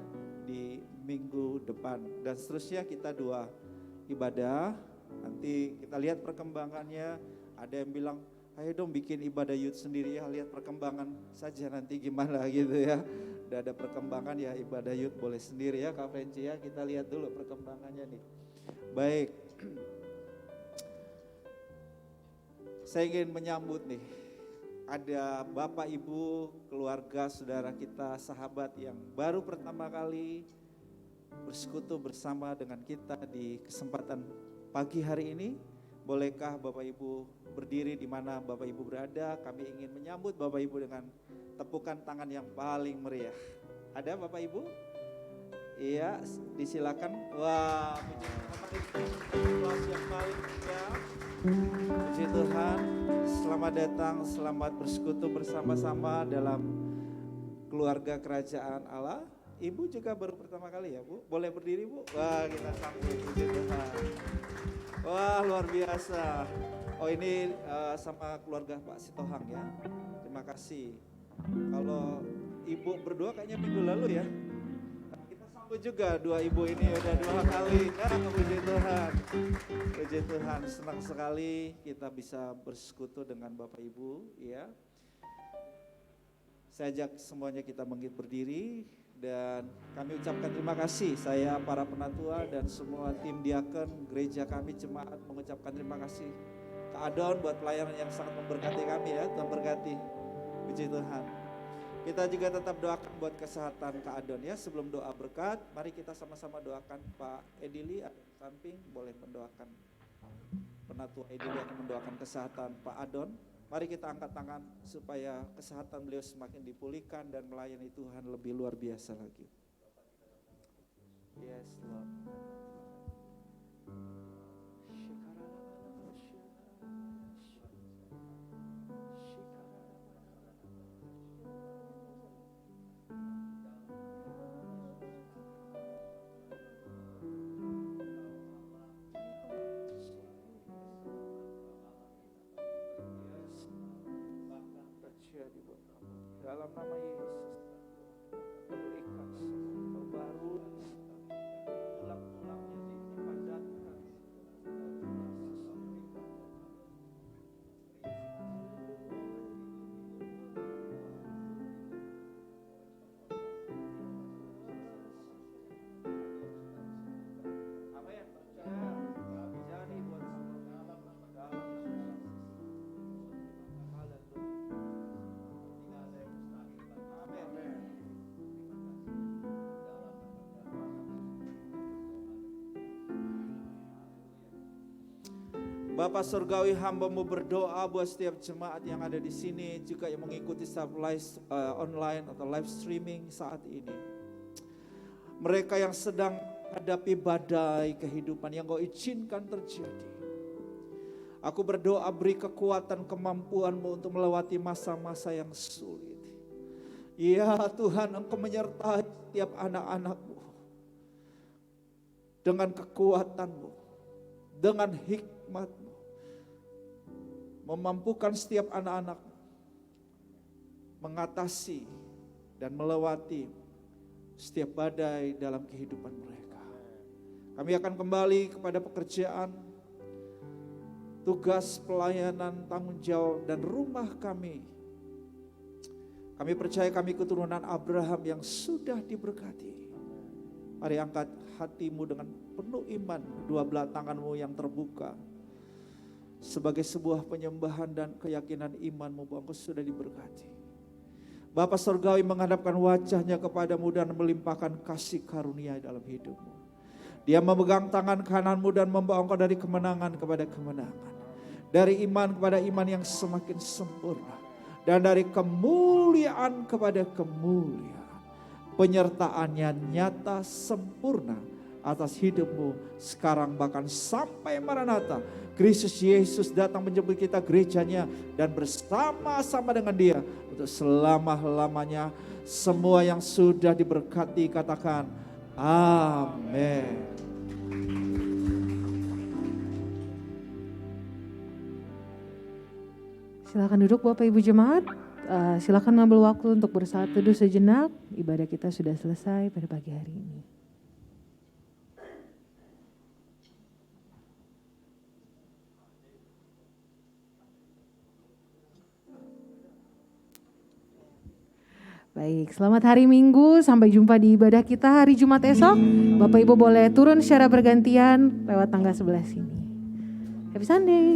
di minggu depan. Dan seterusnya kita 2 ibadah. Nanti kita lihat perkembangannya. Ada yang bilang, ayo dong bikin ibadah youth sendiri ya, lihat perkembangan saja nanti gimana gitu ya. Udah ada perkembangan ya ibadah youth boleh sendiri ya Kak Frenci ya, kita lihat dulu perkembangannya nih. Baik, saya ingin menyambut nih, ada Bapak Ibu, keluarga, saudara kita, sahabat yang baru pertama kali bersekutu bersama dengan kita di kesempatan pagi hari ini. Bolehkah Bapak Ibu berdiri di mana Bapak Ibu berada? Kami ingin menyambut Bapak Ibu dengan tepukan tangan yang paling meriah. Ada Bapak Ibu? Iya, disilakan. Wah, puji yang paling meriah. Puji Tuhan, selamat datang, selamat bersekutu bersama-sama dalam keluarga kerajaan Allah. Ibu juga baru pertama kali ya Bu? Boleh berdiri Bu? Wah, kita sambut, puji Tuhan. Wah, luar biasa. Oh, ini sama keluarga Pak Sitohang ya. Terima kasih. Kalau ibu berdoa kayaknya minggu lalu ya. Kita sambut juga dua ibu ini udah 2 kali. Puji Tuhan. Puji Tuhan, senang sekali kita bisa bersekutu dengan Bapak Ibu ya. Saya ajak semuanya kita bangkit berdiri dan kami ucapkan terima kasih. Saya, para penatua dan semua tim diakon gereja kami jemaat mengucapkan terima kasih ke Adon buat pelayanan yang sangat memberkati kami ya. Tuhan berkati. Puji Tuhan. Kita juga tetap doakan buat kesehatan Kak Adon ya. Sebelum doa berkat, mari kita sama-sama doakan Pak Edili ada di samping, boleh mendoakan. Penatua Edili akan mendoakan kesehatan Pak Adon. Mari kita angkat tangan supaya kesehatan beliau semakin dipulihkan dan melayani Tuhan lebih luar biasa lagi. Yes, Lord. Dalam nama Yesus, berikan perbaruan tulang-tulangnya dipadatkan. Amin. Percaya jadi buat dalam Bapak Surgawi, hamba-Mu berdoa buat setiap jemaat yang ada di sini, juga yang mengikuti setiap live online atau live streaming saat ini. Mereka yang sedang hadapi badai kehidupan yang Kau izinkan terjadi. Aku berdoa beri kekuatan kemampuan-Mu untuk melewati masa-masa yang sulit. Ya Tuhan, Engkau menyertai setiap anak-anak-Mu dengan kekuatan-Mu, dengan hikmat-Mu. Memampukan setiap anak-anak mengatasi dan melewati setiap badai dalam kehidupan mereka. Kami akan kembali kepada pekerjaan, tugas, pelayanan, tanggung jawab, dan rumah kami. Kami percaya kami keturunan Abraham yang sudah diberkati. Mari angkat hatimu dengan penuh iman, kedua belah tanganmu yang terbuka. Sebagai sebuah penyembahan dan keyakinan imanmu bahwa engkau sudah diberkati. Bapa Surgawi menghadapkan wajahnya kepadamu dan melimpahkan kasih karunia dalam hidupmu. Dia memegang tangan kananmu dan membawa engkau dari kemenangan kepada kemenangan. Dari iman kepada iman yang semakin sempurna. Dan dari kemuliaan kepada kemuliaan. Penyertaannya nyata sempurna atas hidupmu sekarang bahkan sampai Maranatha. Kristus Yesus datang menjemput kita gerejanya dan bersama-sama dengan Dia untuk selama-lamanya. Semua yang sudah diberkati katakan amin. Silakan duduk Bapak Ibu Jemaat. Silakan ambil waktu untuk bersaat teduh sejenak. Ibadah kita sudah selesai pada pagi hari ini. Baik, selamat hari Minggu. Sampai jumpa di ibadah kita hari Jumat esok. Bapak Ibu boleh turun secara bergantian lewat tangga sebelah sini. Happy Sunday.